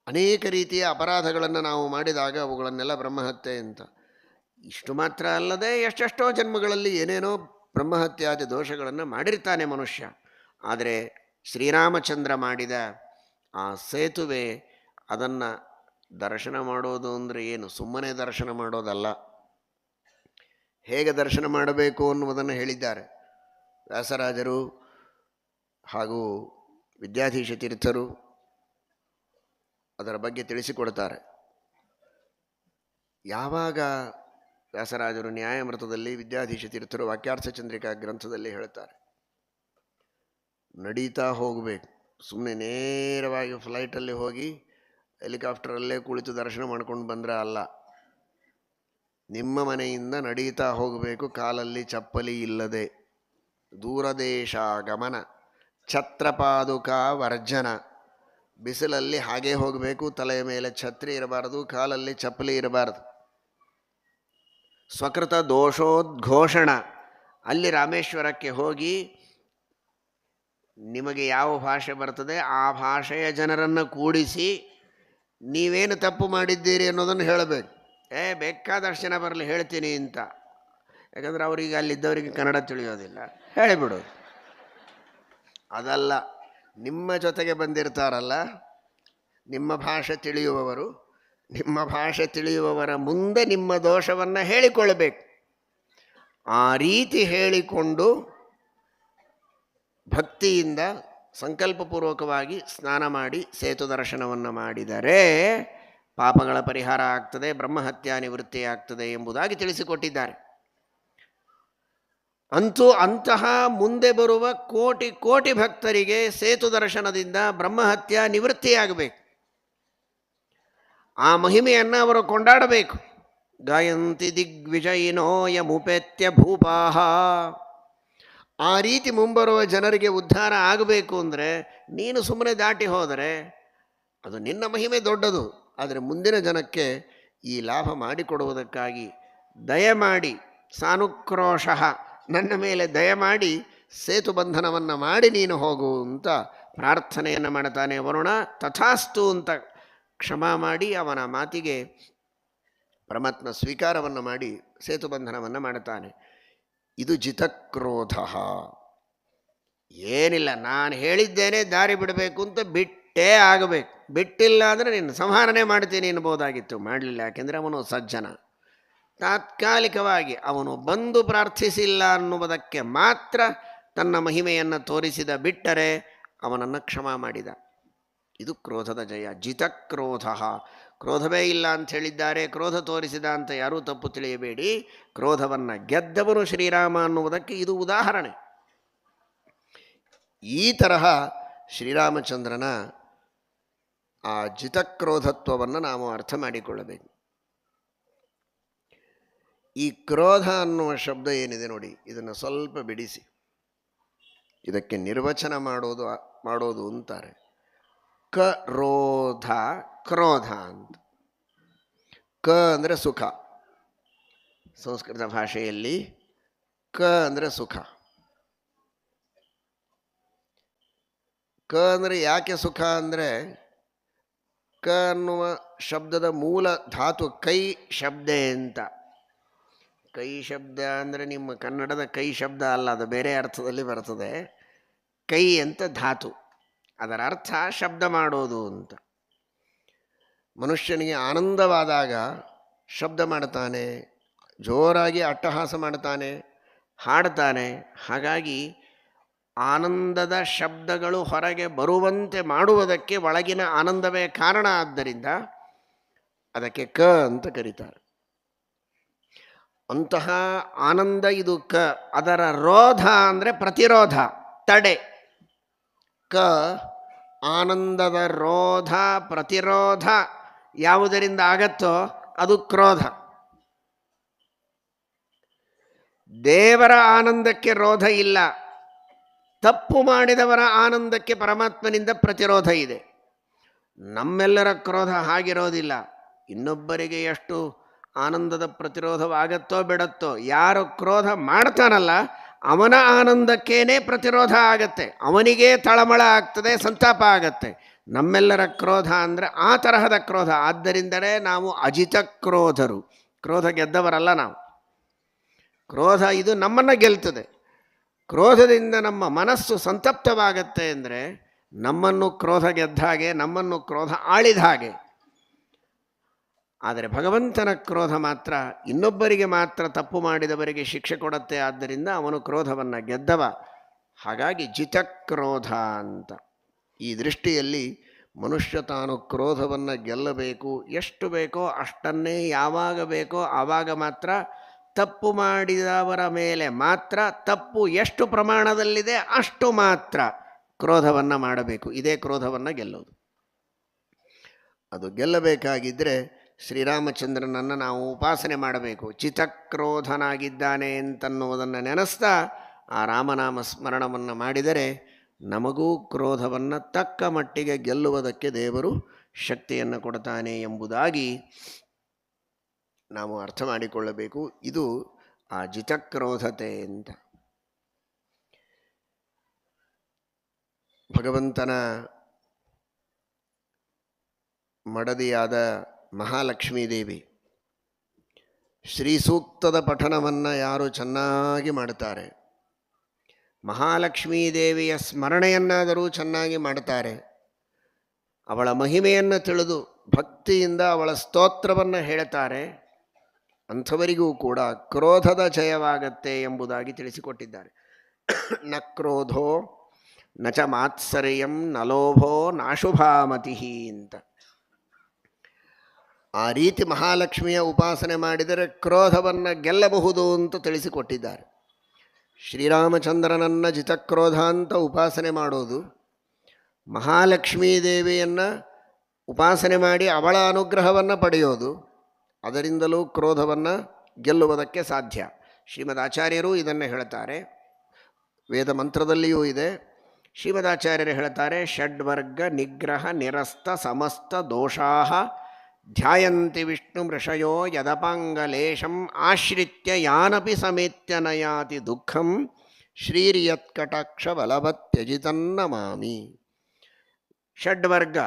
A: ಅನೇಕ ರೀತಿಯ ಅಪರಾಧಗಳನ್ನು ನಾವು ಮಾಡಿದಾಗ ಅವುಗಳನ್ನೆಲ್ಲ ಬ್ರಹ್ಮಹತ್ಯೆ ಅಂತ. ಇಷ್ಟು ಮಾತ್ರ ಅಲ್ಲದೆ ಎಷ್ಟೆಷ್ಟೋ ಜನ್ಮಗಳಲ್ಲಿ ಏನೇನೋ ಬ್ರಹ್ಮಹತ್ಯಾದಿ ದೋಷಗಳನ್ನು ಮಾಡಿರ್ತಾನೆ ಮನುಷ್ಯ. ಆದರೆ ಶ್ರೀರಾಮಚಂದ್ರ ಮಾಡಿದ ಆ ಸೇತುವೆ, ಅದನ್ನು ದರ್ಶನ ಮಾಡೋದು ಅಂದರೆ ಏನು? ಸುಮ್ಮನೆ ದರ್ಶನ ಮಾಡೋದಲ್ಲ. ಹೇಗೆ ದರ್ಶನ ಮಾಡಬೇಕು ಅನ್ನುವುದನ್ನು ಹೇಳಿದ್ದಾರೆ ವ್ಯಾಸರಾಜರು ಹಾಗೂ ವಿದ್ಯಾಧೀಶ ತೀರ್ಥರು. ಅದರ ಬಗ್ಗೆ ತಿಳಿಸಿಕೊಡ್ತಾರೆ. ಯಾವಾಗ ವ್ಯಾಸರಾಜರು ನ್ಯಾಯಾಮೃತದಲ್ಲಿ, ವಿದ್ಯಾಧೀಶ ತೀರ್ಥರು ವಾಕ್ಯಾರ್ಥ ಚಂದ್ರಿಕಾ ಗ್ರಂಥದಲ್ಲಿ ಹೇಳ್ತಾರೆ, ನಡೀತಾ ಹೋಗಬೇಕು, ಸುಮ್ಮನೆ ನೇರವಾಗಿ ಫ್ಲೈಟಲ್ಲಿ ಹೋಗಿ ಹೆಲಿಕಾಪ್ಟರಲ್ಲೇ ಕುಳಿತು ದರ್ಶನ ಮಾಡ್ಕೊಂಡು ಬಂದರೆ ಅಲ್ಲ. ನಿಮ್ಮ ಮನೆಯಿಂದ ನಡೀತಾ ಹೋಗಬೇಕು, ಕಾಲಲ್ಲಿ ಚಪ್ಪಲಿ ಇಲ್ಲದೆ. ದೂರದೇಶ ಗಮನ, ಛತ್ರಪಾದುಕಾ ವರ್ಜನ. ಬಿಸಿಲಲ್ಲಿ ಹಾಗೇ ಹೋಗಬೇಕು, ತಲೆಯ ಮೇಲೆ ಛತ್ರಿ ಇರಬಾರದು, ಕಾಲಲ್ಲಿ ಚಪ್ಪಲಿ ಇರಬಾರದು. ಸ್ವಕೃತ ದೋಷೋದ್ಘೋಷಣ. ಅಲ್ಲಿ ರಾಮೇಶ್ವರಕ್ಕೆ ಹೋಗಿ ನಿಮಗೆ ಯಾವ ಭಾಷೆ ಬರ್ತದೆ ಆ ಭಾಷೆಯ ಜನರನ್ನು ಕೂಡಿಸಿ ನೀವೇನು ತಪ್ಪು ಮಾಡಿದ್ದೀರಿ ಅನ್ನೋದನ್ನು ಹೇಳಬೇಕು. ಬೇಕಾದಷ್ಟು ಜನ ಬರಲಿ ಹೇಳ್ತೀನಿ ಅಂತ. ಯಾಕಂದರೆ ಅವರಿಗೆ ಅಲ್ಲಿದ್ದವರಿಗೆ ಕನ್ನಡ ತಿಳಿಯೋದಿಲ್ಲ, ಹೇಳಿಬಿಡೋದು. ಅದಲ್ಲ, ನಿಮ್ಮ ಜೊತೆಗೆ ಬಂದಿರ್ತಾರಲ್ಲ ನಿಮ್ಮ ಭಾಷೆ ತಿಳಿಯುವವರು, ನಿಮ್ಮ ಭಾಷೆ ತಿಳಿಯುವವರ ಮುಂದೆ ನಿಮ್ಮ ದೋಷವನ್ನು ಹೇಳಿಕೊಳ್ಳಬೇಕು. ಆ ರೀತಿ ಹೇಳಿಕೊಂಡು ಭಕ್ತಿಯಿಂದ ಸಂಕಲ್ಪಪೂರ್ವಕವಾಗಿ ಸ್ನಾನ ಮಾಡಿ ಸೇತು ದರ್ಶನವನ್ನು ಮಾಡಿದರೆ ಪಾಪಗಳ ಪರಿಹಾರ ಆಗ್ತದೆ, ಬ್ರಹ್ಮಹತ್ಯಾ ನಿವೃತ್ತಿ ಆಗ್ತದೆ ಎಂಬುದಾಗಿ ತಿಳಿಸಿಕೊಟ್ಟಿದ್ದಾರೆ. ಅಂತೂ ಅಂತಹ ಮುಂದೆ ಬರುವ ಕೋಟಿ ಕೋಟಿ ಭಕ್ತರಿಗೆ ಸೇತು ದರ್ಶನದಿಂದ ಬ್ರಹ್ಮಹತ್ಯಾ ನಿವೃತ್ತಿಯಾಗಬೇಕು. ಆ ಮಹಿಮೆಯನ್ನು ಅವರು ಕೊಂಡಾಡಬೇಕು. ಗಾಯಂತಿ ದಿಗ್ವಿಜಯಿನೋ ಯಮುಪೇತ್ಯ ಭೂಪಾಹ. ಆ ರೀತಿ ಮುಂಬರುವ ಜನರಿಗೆ ಉದ್ಧಾರ ಆಗಬೇಕು ಅಂದರೆ ನೀನು ಸುಮ್ಮನೆ ದಾಟಿ ಹೋದರೆ ಅದು ನಿನ್ನ ಮಹಿಮೆ ದೊಡ್ಡದು. ಆದರೆ ಮುಂದಿನ ಜನಕ್ಕೆ ಈ ಲಾಭ ಮಾಡಿಕೊಡುವುದಕ್ಕಾಗಿ ದಯಮಾಡಿ ಸಾನುಕ್ರೋಶ, ನನ್ನ ಮೇಲೆ ದಯಮಾಡಿ ಸೇತು ಬಂಧನವನ್ನು ಮಾಡಿ ನೀನು ಹೋಗು ಅಂತ ಪ್ರಾರ್ಥನೆಯನ್ನು ಮಾಡ್ತಾನೆ ವರುಣ. ತಥಾಸ್ತು ಅಂತ ಕ್ಷಮಾ ಮಾಡಿ ಅವನ ಮಾತಿಗೆ ಪರಮಾತ್ಮ ಸ್ವೀಕಾರವನ್ನು ಮಾಡಿ ಸೇತು ಬಂಧನವನ್ನು ಮಾಡುತ್ತಾನೆ. ಇದು ಜಿತಕ್ರೋಧ. ಏನಿಲ್ಲ, ನಾನು ಹೇಳಿದ್ದೇನೆ ದಾರಿ ಬಿಡಬೇಕು ಅಂತ ಬಿಟ್ಟೇ ಆಗಬೇಕು. ಬಿಟ್ಟಿಲ್ಲ ಅಂದರೆ ನೀನು ಸಂಹಾರನೆ ಮಾಡ್ತೀನಿ ಎನ್ಬೋದಾಗಿತ್ತು, ಮಾಡಲಿಲ್ಲ. ಯಾಕೆಂದರೆ ಅವನು ಸಜ್ಜನ. ತಾತ್ಕಾಲಿಕವಾಗಿ ಅವನು ಬಂದು ಪ್ರಾರ್ಥಿಸಿಲ್ಲ ಅನ್ನುವುದಕ್ಕೆ ಮಾತ್ರ ತನ್ನ ಮಹಿಮೆಯನ್ನು ತೋರಿಸಿದ, ಬಿಟ್ಟರೆ ಅವನನ್ನು ಕ್ಷಮಾ ಮಾಡಿದ. ಇದು ಕ್ರೋಧದ ಜಯ. ಜಿತಕ್ರೋಧ. ಕ್ರೋಧವೇ ಇಲ್ಲ ಅಂತ ಹೇಳಿದ್ದಾರೆ, ಕ್ರೋಧ ತೋರಿಸಿದ ಅಂತ ಯಾರೂ ತಪ್ಪು ತಿಳಿಯಬೇಡಿ. ಕ್ರೋಧವನ್ನು ಗೆದ್ದವನು ಶ್ರೀರಾಮ ಅನ್ನುವುದಕ್ಕೆ ಇದು ಉದಾಹರಣೆ. ಈ ತರಹ ಶ್ರೀರಾಮಚಂದ್ರನ ಆ ಜಿತಕ್ರೋಧತ್ವವನ್ನು ನಾವು ಅರ್ಥ ಮಾಡಿಕೊಳ್ಳಬೇಕು. ಈ ಕ್ರೋಧ ಅನ್ನುವ ಶಬ್ದ ಏನಿದೆ ನೋಡಿ, ಇದನ್ನು ಸ್ವಲ್ಪ ಬಿಡಿಸಿ, ಇದಕ್ಕೆ ನಿರ್ವಚನ ಮಾಡೋದು ಅಂತಾರೆ. ಕರೋಧ ಕ್ರೋಧ ಅಂತ. ಕ ಅಂದರೆ ಸುಖ, ಸಂಸ್ಕೃತ ಭಾಷೆಯಲ್ಲಿ ಕ ಅಂದರೆ ಸುಖ. ಕ ಅಂದರೆ ಯಾಕೆ ಸುಖ ಅಂದರೆ, ಕ ಅನ್ನುವ ಶಬ್ದದ ಮೂಲ ಧಾತು ಕೈ ಶಬ್ದೆ ಅಂತ. ಕೈ ಶಬ್ದ ಅಂದರೆ ನಿಮ್ಮ ಕನ್ನಡದ ಕೈ ಶಬ್ದ ಅಲ್ಲ, ಅದು ಬೇರೆ ಅರ್ಥದಲ್ಲಿ ಬರ್ತದೆ. ಕೈ ಅಂತ ಧಾತು, ಅದರ ಅರ್ಥ ಶಬ್ದ ಮಾಡೋದು ಅಂತ. ಮನುಷ್ಯನಿಗೆ ಆನಂದವಾದಾಗ ಶಬ್ದ ಮಾಡ್ತಾನೆ, ಜೋರಾಗಿ ಅಟ್ಟಹಾಸ ಮಾಡ್ತಾನೆ, ಹಾಡ್ತಾನೆ. ಹಾಗಾಗಿ ಆನಂದದ ಶಬ್ದಗಳು ಹೊರಗೆ ಬರುವಂತೆ ಮಾಡುವುದಕ್ಕೆ ಒಳಗಿನ ಆನಂದವೇ ಕಾರಣ. ಆದ್ದರಿಂದ ಅದಕ್ಕೆ ಕ ಅಂತ ಕರೀತಾರೆ. ಅಂತಹ ಆನಂದ ಇದು ಕ. ಅದರ ರೋಧ ಅಂದರೆ ಪ್ರತಿರೋಧ, ತಡೆ. ಕ ಆನಂದದ ರೋಧ ಪ್ರತಿರೋಧ ಯಾವುದರಿಂದ ಆಗತ್ತೋ ಅದು ಕ್ರೋಧ. ದೇವರ ಆನಂದಕ್ಕೆ ರೋಧ ಇಲ್ಲ, ತಪ್ಪು ಮಾಡಿದವರ ಆನಂದಕ್ಕೆ ಪರಮಾತ್ಮನಿಂದ ಪ್ರತಿರೋಧ ಇದೆ. ನಮ್ಮೆಲ್ಲರ ಕ್ರೋಧ ಹಾಗಿರೋದಿಲ್ಲ. ಇನ್ನೊಬ್ಬರಿಗೆ ಎಷ್ಟು ಆನಂದದ ಪ್ರತಿರೋಧವಾಗತ್ತೋ ಬಿಡತ್ತೋ, ಯಾರು ಕ್ರೋಧ ಮಾಡ್ತಾನಲ್ಲ ಅವನ ಆನಂದಕ್ಕೇನೆ ಪ್ರತಿರೋಧ ಆಗತ್ತೆ, ಅವನಿಗೇ ತಳಮಳ ಆಗ್ತದೆ, ಸಂತಾಪ ಆಗತ್ತೆ. ನಮ್ಮೆಲ್ಲರ ಕ್ರೋಧ ಅಂದರೆ ಆ ತರಹದ ಕ್ರೋಧ. ಆದ್ದರಿಂದಲೇ ನಾವು ಅಜಿತ ಕ್ರೋಧರು, ಕ್ರೋಧ ಗೆದ್ದವರಲ್ಲ ನಾವು. ಕ್ರೋಧ ಇದು ನಮ್ಮನ್ನು ಗೆಲ್ತದೆ. ಕ್ರೋಧದಿಂದ ನಮ್ಮ ಮನಸ್ಸು ಸಂತಪ್ತವಾಗತ್ತೆ ಅಂದರೆ ನಮ್ಮನ್ನು ಕ್ರೋಧ ಗೆದ್ದ ಹಾಗೆ, ನಮ್ಮನ್ನು ಕ್ರೋಧ ಆಳಿದ ಹಾಗೆ. ಆದರೆ ಭಗವಂತನ ಕ್ರೋಧ ಮಾತ್ರ ಇನ್ನೊಬ್ಬರಿಗೆ ಮಾತ್ರ, ತಪ್ಪು ಮಾಡಿದವರಿಗೆ ಶಿಕ್ಷೆ ಕೊಡುತ್ತೆ. ಆದ್ದರಿಂದ ಅವನು ಕ್ರೋಧವನ್ನು ಗೆದ್ದವ. ಹಾಗಾಗಿ ಜಿತಕ್ರೋಧ ಅಂತ. ಈ ದೃಷ್ಟಿಯಲ್ಲಿ ಮನುಷ್ಯ ತಾನು ಕ್ರೋಧವನ್ನು ಗೆಲ್ಲಬೇಕು. ಎಷ್ಟು ಬೇಕೋ ಅಷ್ಟನ್ನೇ, ಯಾವಾಗ ಬೇಕೋ ಆವಾಗ ಮಾತ್ರ. ತಪ್ಪು ಮಾಡಿದವರ ಮೇಲೆ ಮಾತ್ರ, ತಪ್ಪು ಎಷ್ಟು ಪ್ರಮಾಣದಲ್ಲಿದೆ ಅಷ್ಟು ಮಾತ್ರ ಕ್ರೋಧವನ್ನು ಮಾಡಬೇಕು. ಇದೇ ಕ್ರೋಧವನ್ನು ಗೆಲ್ಲೋದು. ಅದು ಗೆಲ್ಲಬೇಕಾಗಿದ್ದರೆ ಶ್ರೀರಾಮಚಂದ್ರನನ್ನು ನಾವು ಉಪಾಸನೆ ಮಾಡಬೇಕು. ಚಿತಕ್ರೋಧನಾಗಿದ್ದಾನೆ ಅಂತನ್ನುವುದನ್ನು ನೆನೆಸ್ತಾ ಆ ರಾಮನಾಮ ಸ್ಮರಣವನ್ನು ಮಾಡಿದರೆ ನಮಗೂ ಕ್ರೋಧವನ್ನು ತಕ್ಕ ಮಟ್ಟಿಗೆ ಗೆಲ್ಲುವುದಕ್ಕೆ ದೇವರು ಶಕ್ತಿಯನ್ನು ಕೊಡ್ತಾನೆ ಎಂಬುದಾಗಿ ನಾವು ಅರ್ಥ ಮಾಡಿಕೊಳ್ಳಬೇಕು. ಇದು ಆ ಜಿತಕ್ರೋಧತೆ ಅಂತ. ಭಗವಂತನ ಮಡದಿಯಾದ ಮಹಾಲಕ್ಷ್ಮೀದೇವಿ ಶ್ರೀ ಸೂಕ್ತದ ಪಠನವನ್ನು ಯಾರು ಚೆನ್ನಾಗಿ ಮಾಡ್ತಾರೆ, ಮಹಾಲಕ್ಷ್ಮೀದೇವಿಯ ಸ್ಮರಣೆಯನ್ನಾದರೂ ಚೆನ್ನಾಗಿ ಮಾಡ್ತಾರೆ, ಅವಳ ಮಹಿಮೆಯನ್ನು ತಿಳಿದು ಭಕ್ತಿಯಿಂದ ಅವಳ ಸ್ತೋತ್ರವನ್ನು ಹೇಳ್ತಾರೆ, ಅಂಥವರಿಗೂ ಕೂಡ ಕ್ರೋಧದ ಜಯವಾಗತ್ತೆ ಎಂಬುದಾಗಿ ತಿಳಿಸಿಕೊಟ್ಟಿದ್ದಾರೆ. ನ ಕ್ರೋಧೋ ನ ಚ ಮಾತ್ಸರ್ಯಂ ನ ಲೋಭೋ ನಾಶುಭಾಮತಿ ಅಂತ. ಆ ರೀತಿ ಮಹಾಲಕ್ಷ್ಮಿಯ ಉಪಾಸನೆ ಮಾಡಿದರೆ ಕ್ರೋಧವನ್ನು ಗೆಲ್ಲಬಹುದು ಅಂತ ತಿಳಿಸಿಕೊಟ್ಟಿದ್ದಾರೆ. ಶ್ರೀರಾಮಚಂದ್ರನನ್ನು ಜಿತಕ್ರೋಧ ಅಂತ ಉಪಾಸನೆ ಮಾಡೋದು, ಮಹಾಲಕ್ಷ್ಮೀ ದೇವಿಯನ್ನು ಉಪಾಸನೆ ಮಾಡಿ ಅವಳ ಅನುಗ್ರಹವನ್ನು ಪಡೆಯೋದು, ಅದರಿಂದಲೂ ಕ್ರೋಧವನ್ನು ಗೆಲ್ಲುವುದಕ್ಕೆ ಸಾಧ್ಯ. ಶ್ರೀಮದ್ ಆಚಾರ್ಯರು ಇದನ್ನು ಹೇಳ್ತಾರೆ, ವೇದ ಮಂತ್ರದಲ್ಲಿಯೂ ಇದೆ. ಶ್ರೀಮದಾಚಾರ್ಯರು ಹೇಳ್ತಾರೆ, ಷಡ್ವರ್ಗ ನಿಗ್ರಹ ನಿರಸ್ತ ಸಮಸ್ತ ದೋಷಾ ಧ್ಯಾಯಂತಿ ವಿಷ್ಣು ಋಷಯೋ ಯದಪಾಂಗಲೇಶಂ ಆಶ್ರಿತ್ಯ ಯಾನಪಿ ಸಮೇತ್ಯ ನಯಾತಿ ದುಃಖಂ ಶ್ರೀರ್ಯತ್ಕಟಾಕ್ಷ ಬಲವತ್ಯಜಿತನ್ನಮಾಮಿ. ಷಡ್ವರ್ಗ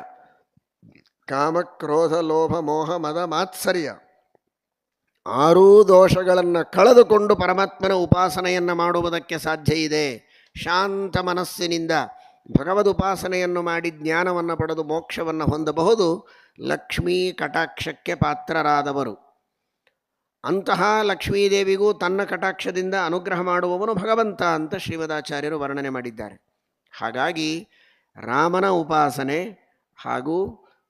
A: ಕಾಮ ಕ್ರೋಧ ಲೋಭ ಮೋಹ ಮದ ಮಾತ್ಸರ್ಯ, ಆರೂ ದೋಷಗಳನ್ನು ಕಳೆದುಕೊಂಡು ಪರಮಾತ್ಮನ ಉಪಾಸನೆಯನ್ನು ಮಾಡುವುದಕ್ಕೆ ಸಾಧ್ಯ ಇದೆ. ಶಾಂತ ಮನಸ್ಸಿನಿಂದ ಭಗವದುಪಾಸನೆಯನ್ನು ಮಾಡಿ ಜ್ಞಾನವನ್ನು ಪಡೆದು ಮೋಕ್ಷವನ್ನು ಹೊಂದಬಹುದು ಲಕ್ಷ್ಮೀ ಕಟಾಕ್ಷಕ್ಕೆ ಪಾತ್ರರಾದವರು. ಅಂತಹ ಲಕ್ಷ್ಮೀದೇವಿಗೂ ತನ್ನ ಕಟಾಕ್ಷದಿಂದ ಅನುಗ್ರಹ ಮಾಡುವವನು ಭಗವಂತ ಅಂತ ಶ್ರೀಮದಾಚಾರ್ಯರು ವರ್ಣನೆ ಮಾಡಿದ್ದಾರೆ. ಹಾಗಾಗಿ ರಾಮನ ಉಪಾಸನೆ ಹಾಗೂ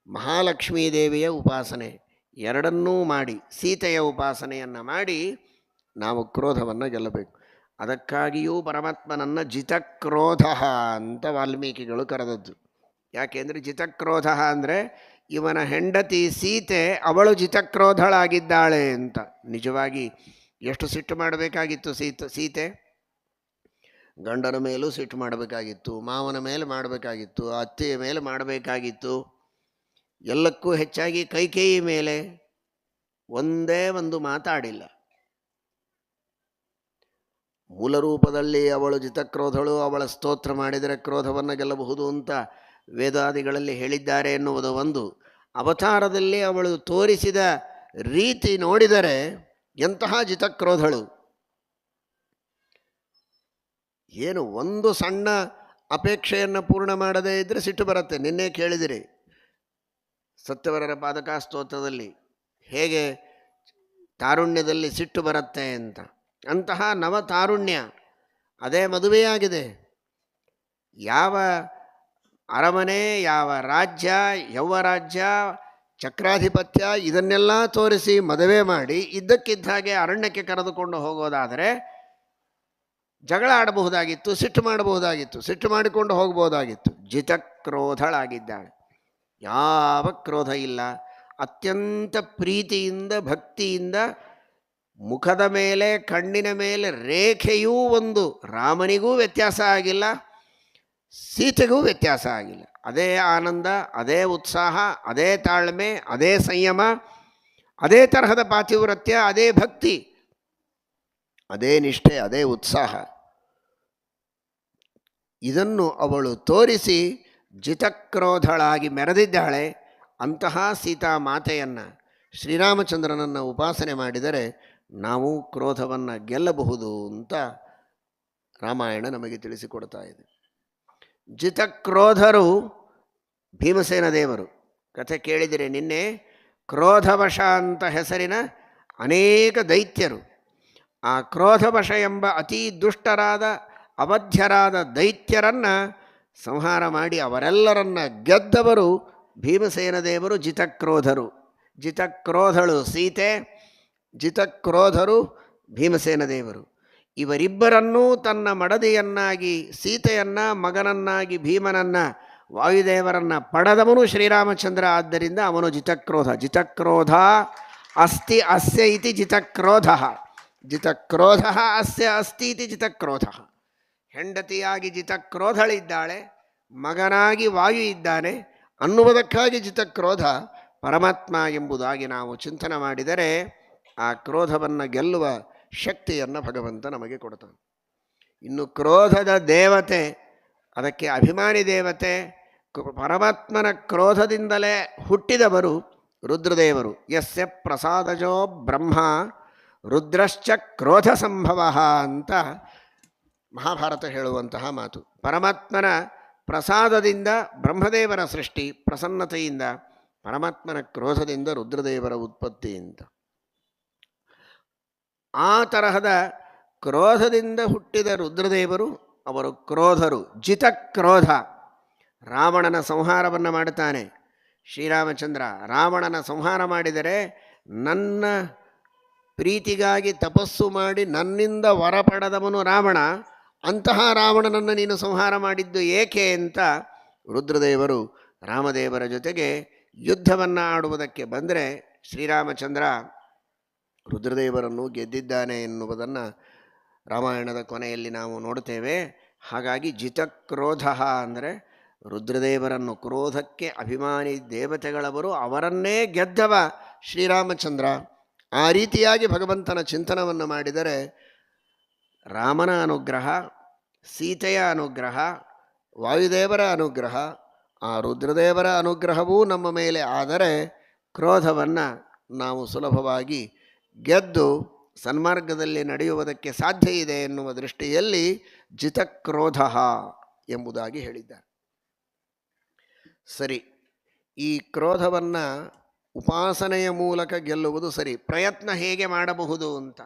A: ಮಹಾಲಕ್ಷ್ಮೀದೇವಿಯ ಉಪಾಸನೆ ಎರಡನ್ನೂ ಮಾಡಿ, ಸೀತೆಯ ಉಪಾಸನೆಯನ್ನು ಮಾಡಿ ನಾವು ಕ್ರೋಧವನ್ನು ಗೆಲ್ಲಬೇಕು. ಅದಕ್ಕಾಗಿಯೂ ಪರಮಾತ್ಮನನ್ನು ಜಿತಕ್ರೋಧ ಅಂತ ವಾಲ್ಮೀಕಿಗಳು ಕರೆದದ್ದು. ಯಾಕೆಂದರೆ ಜಿತಕ್ರೋಧ ಅಂದರೆ ಇವನ ಹೆಂಡತಿ ಸೀತೆ ಅವಳು ಜಿತಕ್ರೋಧಳಾಗಿದ್ದಾಳೆ ಅಂತ. ನಿಜವಾಗಿ ಎಷ್ಟು ಸಿಟ್ಟು ಮಾಡಬೇಕಾಗಿತ್ತು ಸೀತೆ? ಗಂಡನ ಮೇಲೂ ಸಿಟ್ಟು ಮಾಡಬೇಕಾಗಿತ್ತು, ಮಾವನ ಮೇಲೆ ಮಾಡಬೇಕಾಗಿತ್ತು, ಅತ್ತೆಯ ಮೇಲೆ ಮಾಡಬೇಕಾಗಿತ್ತು, ಎಲ್ಲಕ್ಕೂ ಹೆಚ್ಚಾಗಿ ಕೈಕೇಯಿ ಮೇಲೆ ಒಂದೇ ಒಂದು ಮಾತಾಡಿಲ್ಲ. ಮೂಲ ರೂಪದಲ್ಲಿ ಅವಳು ಜಿತಕ್ರೋಧಳು, ಅವಳ ಸ್ತೋತ್ರ ಮಾಡಿದರೆ ಕ್ರೋಧವನ್ನು ಗೆಲ್ಲಬಹುದು ಅಂತ ವೇದಾದಿಗಳಲ್ಲಿ ಹೇಳಿದ್ದಾರೆ ಎನ್ನುವುದು ಒಂದು. ಅವತಾರದಲ್ಲಿ ಅವಳು ತೋರಿಸಿದ ರೀತಿ ನೋಡಿದರೆ ಎಂತಹ ಜಿತಕ್ರೋಧಳು! ಏನು ಒಂದು ಸಣ್ಣ ಅಪೇಕ್ಷೆಯನ್ನು ಪೂರ್ಣ ಮಾಡದೇ ಇದ್ದರೆ ಸಿಟ್ಟು ಬರುತ್ತೆ. ನಿನ್ನೆ ಕೇಳಿದಿರಿ ಸತ್ಯವರರ ಪಾದಕ ಸ್ತೋತ್ರದಲ್ಲಿ ಹೇಗೆ ತಾರುಣ್ಯದಲ್ಲಿ ಸಿಟ್ಟು ಬರುತ್ತೆ ಅಂತ. ಅಂತಹ ನವ ತಾರುಣ್ಯ, ಅದೇ ಮದುವೆಯಾಗಿದೆ. ಯಾವ ಅರಮನೆ, ಯಾವ ರಾಜ್ಯ, ಯೌವರಾಜ್ಯ, ಚಕ್ರಾಧಿಪತ್ಯ ಇದನ್ನೆಲ್ಲ ತೋರಿಸಿ ಮದುವೆ ಮಾಡಿ ಇದ್ದಕ್ಕಿದ್ದ ಹಾಗೆ ಅರಣ್ಯಕ್ಕೆ ಕರೆದುಕೊಂಡು ಹೋಗೋದಾದರೆ ಜಗಳ ಆಡಬಹುದಾಗಿತ್ತು, ಸಿಟ್ಟು ಮಾಡಬಹುದಾಗಿತ್ತು, ಸಿಟ್ಟು ಮಾಡಿಕೊಂಡು ಹೋಗಬಹುದಾಗಿತ್ತು. ಜಿತಕ್ರೋಧಳಾಗಿದ್ದಾಳೆ. ಯಾವ ಕ್ರೋಧ ಇಲ್ಲ. ಅತ್ಯಂತ ಪ್ರೀತಿಯಿಂದ ಭಕ್ತಿಯಿಂದ ಮುಖದ ಮೇಲೆ ಕಣ್ಣಿನ ಮೇಲೆ ರೇಖೆಯೂ ಒಂದು ರಾಮನಿಗೂ ವ್ಯತ್ಯಾಸ ಆಗಿಲ್ಲ, ಸೀತೆಗೂ ವ್ಯತ್ಯಾಸ ಆಗಿಲ್ಲ. ಅದೇ ಆನಂದ, ಅದೇ ಉತ್ಸಾಹ, ಅದೇ ತಾಳ್ಮೆ, ಅದೇ ಸಂಯಮ, ಅದೇ ತರಹದ ಪಾತಿವ್ರತ್ಯ, ಅದೇ ಭಕ್ತಿ, ಅದೇ ನಿಷ್ಠೆ, ಅದೇ ಉತ್ಸಾಹ. ಇದನ್ನು ಅವಳು ತೋರಿಸಿ ಜಿತಕ್ರೋಧಳಾಗಿ ಮೆರೆದಿದ್ದಾಳೆ. ಅಂತಹ ಸೀತಾಮಾತೆಯನ್ನು, ಶ್ರೀರಾಮಚಂದ್ರನನ್ನು ಉಪಾಸನೆ ಮಾಡಿದರೆ ನಾವು ಕ್ರೋಧವನ್ನು ಗೆಲ್ಲಬಹುದು ಅಂತ ರಾಮಾಯಣ ನಮಗೆ ತಿಳಿಸಿಕೊಡ್ತಾ ಇದೆ. ಜಿತಕ್ರೋಧರು ಭೀಮಸೇನ ದೇವರು ಕಥೆ ಕೇಳಿದರೆ ನಿನ್ನೆ. ಕ್ರೋಧವಶ ಅಂತ ಹೆಸರಿನ ಅನೇಕ ದೈತ್ಯರು, ಆ ಕ್ರೋಧವಶ ಎಂಬ ಅತೀ ದುಷ್ಟರಾದ ಅವಧ್ಯರಾದ ದೈತ್ಯರನ್ನು ಸಂಹಾರ ಮಾಡಿ ಅವರೆಲ್ಲರನ್ನ ಗೆದ್ದವರು ಭೀಮಸೇನ ದೇವರು. ಜಿತಕ್ರೋಧರು, ಜಿತಕ್ರೋಧಳು ಸೀತೆ, ಜಿತಕ್ರೋಧರು ಭೀಮಸೇನ ದೇವರು. ಇವರಿಬ್ಬರನ್ನೂ ತನ್ನ ಮಡದಿಯನ್ನಾಗಿ ಸೀತೆಯನ್ನು, ಮಗನನ್ನಾಗಿ ಭೀಮನನ್ನು, ವಾಯುದೇವರನ್ನು ಪಡೆದವನು ಶ್ರೀರಾಮಚಂದ್ರ. ಆದ್ದರಿಂದ ಅವನು ಜಿತಕ್ರೋಧ. ಜಿತಕ್ರೋಧ ಅಸ್ತಿ ಅಸ್ಯ ಇತಿ ಜಿತಕ್ರೋಧ, ಜಿತಕ್ರೋಧ ಅಸ್ಯ ಅಸ್ತಿ ಇತಿ ಜಿತಕ್ರೋಧ. ಹೆಂಡತಿಯಾಗಿ ಜಿತಕ್ರೋಧಳಿದ್ದಾಳೆ, ಮಗನಾಗಿ ವಾಯು ಇದ್ದಾನೆ ಅನ್ನುವುದಕ್ಕಾಗಿ ಜಿತಕ್ರೋಧ ಪರಮಾತ್ಮ ಎಂಬುದಾಗಿ ನಾವು ಚಿಂತನೆ ಮಾಡಿದರೆ ಆ ಕ್ರೋಧವನ್ನು ಗೆಲ್ಲುವ ಶಕ್ತಿಯನ್ನು ಭಗವಂತ ನಮಗೆ ಕೊಡ್ತಾನೆ. ಇನ್ನು ಕ್ರೋಧದ ದೇವತೆ, ಅದಕ್ಕೆ ಅಭಿಮಾನಿ ದೇವತೆ, ಪರಮಾತ್ಮನ ಕ್ರೋಧದಿಂದಲೇ ಹುಟ್ಟಿದವರು ರುದ್ರದೇವರು. ಯಸ್ಯ ಪ್ರಸಾದಜೋ ಬ್ರಹ್ಮ ರುದ್ರಶ್ಚ ಕ್ರೋಧ ಸಂಭವ ಅಂತ ಮಹಾಭಾರತ ಹೇಳುವಂತಹ ಮಾತು. ಪರಮಾತ್ಮನ ಪ್ರಸಾದದಿಂದ ಬ್ರಹ್ಮದೇವರ ಸೃಷ್ಟಿ, ಪ್ರಸನ್ನತೆಯಿಂದ ಪರಮಾತ್ಮನ ಕ್ರೋಧದಿಂದ ರುದ್ರದೇವರ ಉತ್ಪತ್ತಿ ಅಂತ. ಆ ತರಹದ ಕ್ರೋಧದಿಂದ ಹುಟ್ಟಿದ ರುದ್ರದೇವರು ಅವರು ಕ್ರೋಧರು, ಜಿತಕ್ರೋಧ. ರಾವಣನ ಸಂಹಾರವನ್ನು ಮಾಡುತ್ತಾನೆ ಶ್ರೀರಾಮಚಂದ್ರ. ರಾವಣನ ಸಂಹಾರ ಮಾಡಿದರೆ ನನ್ನ ಪ್ರೀತಿಗಾಗಿ ತಪಸ್ಸು ಮಾಡಿ ನನ್ನಿಂದ ವರ ಪಡೆದವನು ರಾವಣ, ಅಂತಹ ರಾವಣನನ್ನು ನೀನು ಸಂಹಾರ ಮಾಡಿದ್ದು ಏಕೆ ಅಂತ ರುದ್ರದೇವರು ರಾಮದೇವರ ಜೊತೆಗೆ ಯುದ್ಧವನ್ನು ಆಡುವುದಕ್ಕೆ ಬಂದರೆ ಶ್ರೀರಾಮಚಂದ್ರ ರುದ್ರದೇವರನ್ನು ಗೆದ್ದಿದ್ದಾನೆ ಎನ್ನುವುದನ್ನು ರಾಮಾಯಣದ ಕೊನೆಯಲ್ಲಿ ನಾವು ನೋಡುತ್ತೇವೆ. ಹಾಗಾಗಿ ಜಿತಕ್ರೋಧ ಅಂದರೆ ರುದ್ರದೇವರನ್ನು, ಕ್ರೋಧಕ್ಕೆ ಅಭಿಮಾನಿ ದೇವತೆಗಳವರು, ಅವರನ್ನೇ ಗೆದ್ದವ ಶ್ರೀರಾಮಚಂದ್ರ. ಆ ರೀತಿಯಾಗಿ ಭಗವಂತನ ಚಿಂತನವನ್ನು ಮಾಡಿದರೆ ರಾಮನ ಅನುಗ್ರಹ, ಸೀತೆಯ ಅನುಗ್ರಹ, ವಾಯುದೇವರ ಅನುಗ್ರಹ, ಆ ರುದ್ರದೇವರ ಅನುಗ್ರಹವೂ ನಮ್ಮ ಮೇಲೆ ಆದರೆ ಕ್ರೋಧವನ್ನು ನಾವು ಸುಲಭವಾಗಿ ಗೆದ್ದು ಸನ್ಮಾರ್ಗದಲ್ಲಿ ನಡೆಯುವುದಕ್ಕೆ ಸಾಧ್ಯ ಇದೆ ಎನ್ನುವ ದೃಷ್ಟಿಯಲ್ಲಿ ಜಿತಕ್ರೋಧ ಎಂಬುದಾಗಿ ಹೇಳಿದ್ದಾರೆ. ಸರಿ, ಈ ಕ್ರೋಧವನ್ನು ಉಪಾಸನೆಯ ಮೂಲಕ ಗೆಲ್ಲುವುದು ಸರಿ. ಪ್ರಯತ್ನ ಹೇಗೆ ಮಾಡಬಹುದು ಅಂತ,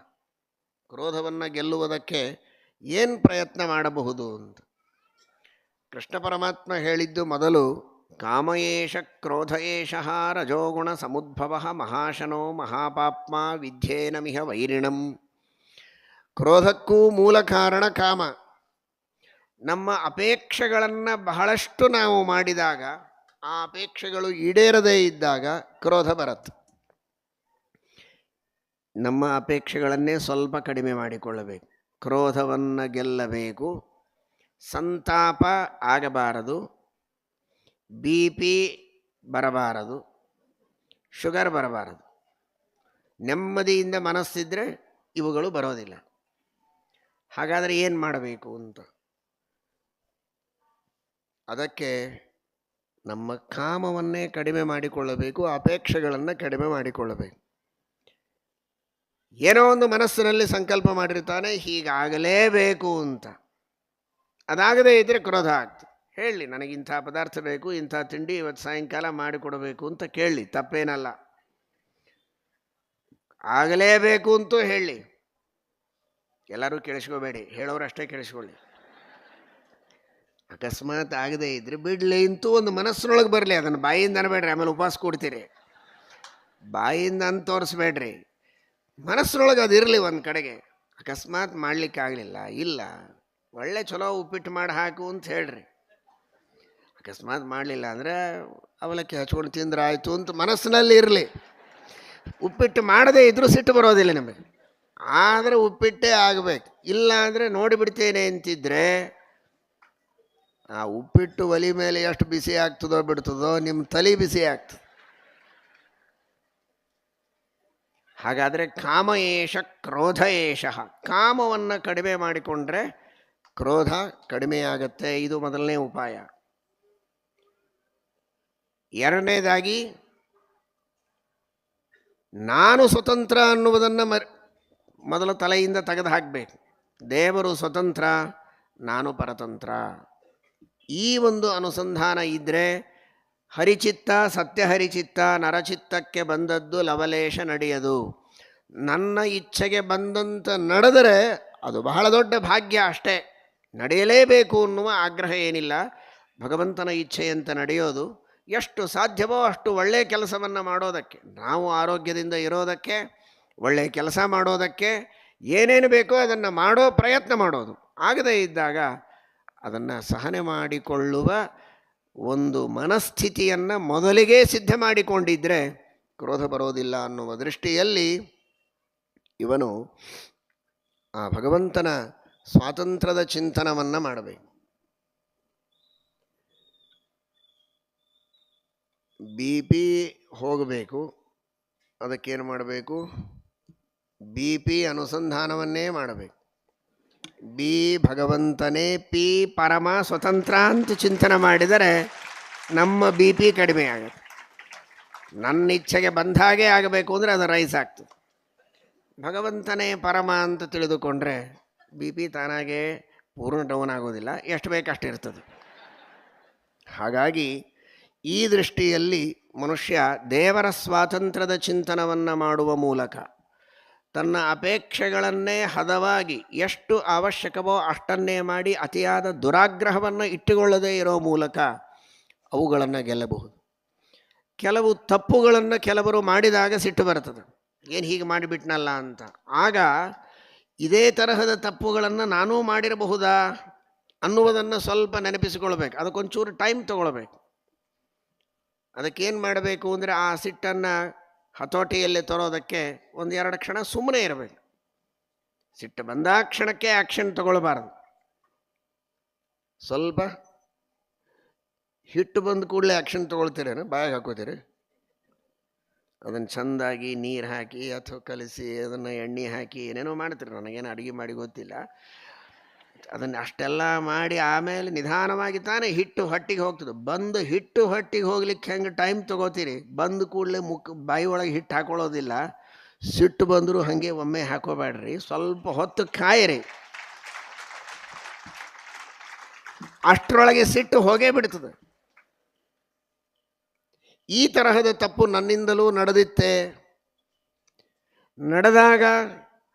A: ಕ್ರೋಧವನ್ನು ಗೆಲ್ಲುವುದಕ್ಕೆ ಏನು ಪ್ರಯತ್ನ ಮಾಡಬಹುದು ಅಂತ ಕೃಷ್ಣ ಪರಮಾತ್ಮ ಹೇಳಿದ್ದು ಮೊದಲು, ಕಾಮಯೇಷ ಕ್ರೋಧ ಏಷಃ ರಜೋಗುಣ ಸಮುದ್ಭವ ಮಹಾಶನೋ ಮಹಾಪಾಪ್ಮ ವಿದ್ಯೇನಮಿಹ ವೈರಿಣಂ. ಕ್ರೋಧಕ್ಕೂ ಮೂಲ ಕಾರಣ ಕಾಮ. ನಮ್ಮ ಅಪೇಕ್ಷೆಗಳನ್ನು ಬಹಳಷ್ಟು ನಾವು ಮಾಡಿದಾಗ, ಆ ಅಪೇಕ್ಷೆಗಳು ಈಡೇರದೇ ಇದ್ದಾಗ ಕ್ರೋಧ ಬರುತ್ತೆ. ನಮ್ಮ ಅಪೇಕ್ಷೆಗಳನ್ನೇ ಸ್ವಲ್ಪ ಕಡಿಮೆ ಮಾಡಿಕೊಳ್ಳಬೇಕು. ಕ್ರೋಧವನ್ನು ಗೆಲ್ಲಬೇಕು. ಸಂತಾಪ ಆಗಬಾರದು, BP ಬರಬಾರದು, ಶುಗರ್ ಬರಬಾರದು. ನೆಮ್ಮದಿಯಿಂದ ಮನಸ್ಸಿದ್ರೆ ಇವುಗಳು ಬರೋದಿಲ್ಲ. ಹಾಗಾದರೆ ಏನು ಮಾಡಬೇಕು ಅಂತ, ಅದಕ್ಕೆ ನಮ್ಮ ಕಾಮವನ್ನೇ ಕಡಿಮೆ ಮಾಡಿಕೊಳ್ಳಬೇಕು, ಅಪೇಕ್ಷೆಗಳನ್ನು ಕಡಿಮೆ ಮಾಡಿಕೊಳ್ಳಬೇಕು. ಏನೋ ಒಂದು ಮನಸ್ಸಿನಲ್ಲಿ ಸಂಕಲ್ಪ ಮಾಡಿರ್ತಾನೆ ಹೀಗಾಗಲೇಬೇಕು ಅಂತ, ಅದಾಗದೇ ಇದ್ದರೆ ಕ್ರೋಧ ಆಗ್ತದೆ. ಹೇಳಿ, ನನಗಿಂಥ ಪದಾರ್ಥ ಬೇಕು, ಇಂಥ ತಿಂಡಿ ಇವತ್ತು ಸಾಯಂಕಾಲ ಮಾಡಿಕೊಡಬೇಕು ಅಂತ ಕೇಳಿ, ತಪ್ಪೇನಲ್ಲ. ಆಗಲೇಬೇಕು ಅಂತೂ ಹೇಳಿ, ಎಲ್ಲರೂ ಕೇಳಿಸ್ಕೋಬೇಡಿ, ಹೇಳೋರಷ್ಟೇ ಕೇಳಿಸ್ಕೊಳ್ಳಿ. ಅಕಸ್ಮಾತ್ ಆಗದೇ ಇದ್ರೆ ಬಿಡಲಿ ಅಂತೂ ಒಂದು ಮನಸ್ಸಿನೊಳಗೆ ಬರಲಿ, ಅದನ್ನು ಬಾಯಿಂದ ಅನ್ಬೇಡ್ರಿ, ಆಮೇಲೆ ಉಪವಾಸ ಕೊಡ್ತೀರಿ. ಬಾಯಿಂದ ಅಂತ ತೋರಿಸ್ಬೇಡ್ರಿ, ಮನಸ್ಸಿನೊಳಗೆ ಅದಿರಲಿ ಒಂದು ಕಡೆಗೆ. ಅಕಸ್ಮಾತ್ ಮಾಡಲಿಕ್ಕಾಗಲಿಲ್ಲ, ಇಲ್ಲ ಒಳ್ಳೆ ಚಲೋ ಉಪ್ಪಿಟ್ಟು ಮಾಡಿ ಹಾಕು ಅಂತ ಹೇಳ್ರಿ. ಅಕಸ್ಮಾತ್ ಮಾಡಲಿಲ್ಲ ಅಂದರೆ ಅವಲಕ್ಕಿ ಹಚ್ಕೊಂಡು ತಿಂದ್ರೆ ಆಯಿತು ಅಂತ ಮನಸ್ಸಿನಲ್ಲಿ ಇರಲಿ. ಉಪ್ಪಿಟ್ಟು ಮಾಡದೇ ಇದ್ರೂ ಸಿಟ್ಟು ಬರೋದಿಲ್ಲ ನಮಗೆ, ಆದರೆ ಉಪ್ಪಿಟ್ಟೇ ಆಗಬೇಕು. ಇಲ್ಲ ಅಂದರೆ ನೋಡಿಬಿಡ್ತೇನೆ ಅಂತಿದ್ರೆ ಆ ಉಪ್ಪಿಟ್ಟು ಒಲಿ ಮೇಲೆ ಎಷ್ಟು ಬಿಸಿ ಆಗ್ತದೋ ಬಿಡ್ತದೋ, ನಿಮ್ಮ ತಲೆ ಬಿಸಿ ಆಗ್ತದೆ. ಹಾಗಾದರೆ ಕಾಮ ಏಷ ಕ್ರೋಧ ಏಷ, ಕಾಮವನ್ನು ಕಡಿಮೆ ಮಾಡಿಕೊಂಡ್ರೆ ಕ್ರೋಧ ಕಡಿಮೆಯಾಗತ್ತೆ. ಇದು ಮೊದಲನೇ ಉಪಾಯ. ಎರಡನೇದಾಗಿ, ನಾನು ಸ್ವತಂತ್ರ ಅನ್ನುವುದನ್ನು ಮೊದಲ ತಲೆಯಿಂದ ತೆಗೆದು ಹಾಕಬೇಕು. ದೇವರು ಸ್ವತಂತ್ರ, ನಾನು ಪರತಂತ್ರ. ಈ ಒಂದು ಅನುಸಂಧಾನ ಇದ್ದರೆ ಹರಿಚಿತ್ತ ಸತ್ಯಹರಿಚಿತ್ತ ನರಚಿತ್ತಕ್ಕೆ ಬಂದದ್ದು ಲವಲೇಶ ನಡೆಯದು. ನನ್ನ ಇಚ್ಛೆಗೆ ಬಂದಂತ ನಡೆದರೆ ಅದು ಬಹಳ ದೊಡ್ಡ ಭಾಗ್ಯ ಅಷ್ಟೇ. ನಡೆಯಲೇಬೇಕು ಅನ್ನುವ ಆಗ್ರಹ ಏನಿಲ್ಲ. ಭಗವಂತನ ಇಚ್ಛೆಯಂತೆ ನಡೆಯೋದು, ಎಷ್ಟು ಸಾಧ್ಯವೋ ಅಷ್ಟು ಒಳ್ಳೆಯ ಕೆಲಸವನ್ನು ಮಾಡೋದಕ್ಕೆ, ನಾವು ಆರೋಗ್ಯದಿಂದ ಇರೋದಕ್ಕೆ, ಒಳ್ಳೆಯ ಕೆಲಸ ಮಾಡೋದಕ್ಕೆ ಏನೇನು ಬೇಕೋ ಅದನ್ನು ಮಾಡೋ ಪ್ರಯತ್ನ ಮಾಡೋದು. ಆಗದೇ ಇದ್ದಾಗ ಅದನ್ನು ಸಹನೆ ಮಾಡಿಕೊಳ್ಳುವ ಒಂದು ಮನಸ್ಥಿತಿಯನ್ನು ಮೊದಲಿಗೆ ಸಿದ್ಧ ಮಾಡಿಕೊಂಡಿದ್ದರೆ ಕ್ರೋಧ ಬರೋದಿಲ್ಲ ಅನ್ನುವ ದೃಷ್ಟಿಯಲ್ಲಿ ಇವನು ಆ ಭಗವಂತನ ಸ್ವಾತಂತ್ರ್ಯದ ಚಿಂತನವನ್ನು ಮಾಡಬೇಕು. BP ಹೋಗಬೇಕು, ಅದಕ್ಕೇನು ಮಾಡಬೇಕು? BP ಅನುಸಂಧಾನವನ್ನೇ ಮಾಡಬೇಕು. B ಭಗವಂತನೇ, P ಪರಮ ಸ್ವತಂತ್ರ ಅಂತ ಚಿಂತನೆ ಮಾಡಿದರೆ ನಮ್ಮ BP ಕಡಿಮೆ ಆಗುತ್ತೆ. ನನ್ನ ಇಚ್ಛೆಗೆ ಬಂದ ಹಾಗೆ ಆಗಬೇಕು ಅಂದರೆ ಅದು ರೈಸ್ ಆಗ್ತದೆ. ಭಗವಂತನೇ ಪರಮ ಅಂತ ತಿಳಿದುಕೊಂಡ್ರೆ BP ತಾನಾಗೆ ಪೂರ್ಣ ಡೌನ್ ಆಗೋದಿಲ್ಲ, ಎಷ್ಟು ಬೇಕಷ್ಟು ಇರ್ತದೆ. ಹಾಗಾಗಿ ಈ ದೃಷ್ಟಿಯಲ್ಲಿ ಮನುಷ್ಯ ದೇವರ ಸ್ವಾತಂತ್ರ್ಯದ ಚಿಂತನವನ್ನು ಮಾಡುವ ಮೂಲಕ ತನ್ನ ಅಪೇಕ್ಷೆಗಳನ್ನೇ ಹದವಾಗಿ ಎಷ್ಟು ಅವಶ್ಯಕವೋ ಅಷ್ಟನ್ನೇ ಮಾಡಿ ಅತಿಯಾದ ದುರಾಗ್ರಹವನ್ನು ಇಟ್ಟುಕೊಳ್ಳದೇ ಇರೋ ಮೂಲಕ ಅವುಗಳನ್ನು ಗೆಲ್ಲಬಹುದು. ಕೆಲವು ತಪ್ಪುಗಳನ್ನು ಕೆಲವರು ಮಾಡಿದಾಗ ಸಿಟ್ಟು ಬರ್ತದೆ, ಏನು ಹೀಗೆ ಮಾಡಿಬಿಟ್ನಲ್ಲ ಅಂತ. ಆಗ ಇದೇ ತರಹದ ತಪ್ಪುಗಳನ್ನು ನಾನೂ ಮಾಡಿರಬಹುದಾ ಅನ್ನುವುದನ್ನು ಸ್ವಲ್ಪ ನೆನಪಿಸಿಕೊಳ್ಬೇಕು. ಅದಕ್ಕೊಂಚೂರು ಟೈಮ್ ತಗೊಳ್ಬೇಕು. ಅದಕ್ಕೇನು ಮಾಡಬೇಕು ಅಂದರೆ ಆ ಸಿಟ್ಟನ್ನು ಹತೋಟಿಯಲ್ಲಿ ತರೋದಕ್ಕೆ ಒಂದೆರಡು ಕ್ಷಣ ಸುಮ್ಮನೆ ಇರಬೇಕು. ಸಿಟ್ಟು ಬಂದ ಕ್ಷಣಕ್ಕೆ ಆ್ಯಕ್ಷನ್ ತಗೊಳ್ಬಾರ್ದು. ಸ್ವಲ್ಪ ಹಿಟ್ಟು ಬಂದ ಕೂಡಲೇ ಆ್ಯಕ್ಷನ್ ತೊಗೊಳ್ತೀರೇನು, ಬಾಯಿಗೆ ಹಾಕೋತೀರಿ? ಅದನ್ನು ಚೆಂದಾಗಿ ನೀರು ಹಾಕಿ ಅಥವಾ ಕಲಿಸಿ ಅದನ್ನು ಎಣ್ಣೆ ಹಾಕಿ ಏನೇನೋ ಮಾಡ್ತೀರಿ, ನನಗೇನು ಅಡುಗೆ ಮಾಡಿ ಗೊತ್ತಿಲ್ಲ. ಅದನ್ನು ಅಷ್ಟೆಲ್ಲ ಮಾಡಿ ಆಮೇಲೆ ನಿಧಾನವಾಗಿ ತಾನೇ ಹಿಟ್ಟು ಹೊಟ್ಟಿಗೆ ಹೋಗ್ತದೆ. ಬಂದು ಹಿಟ್ಟು ಹೊಟ್ಟಿಗೆ ಹೋಗ್ಲಿಕ್ಕೆ ಹೆಂಗೆ ಟೈಮ್ ತೊಗೋತೀರಿ, ಬಂದು ಕೂಡಲೇ ಬಾಯಿ ಒಳಗೆ ಹಿಟ್ಟು ಹಾಕೊಳ್ಳೋದಿಲ್ಲ. ಸಿಟ್ಟು ಬಂದರೂ ಹಾಗೆ ಒಮ್ಮೆ ಹಾಕೋಬೇಡ್ರಿ, ಸ್ವಲ್ಪ ಹೊತ್ತು ಕಾಯಿರಿ. ಅಷ್ಟರೊಳಗೆ ಸಿಟ್ಟು ಹೋಗೇ ಬಿಡ್ತದೆ. ಈ ತರಹದ ತಪ್ಪು ನನ್ನಿಂದಲೂ ನಡೆದಿತ್ತೆ. ನಡೆದಾಗ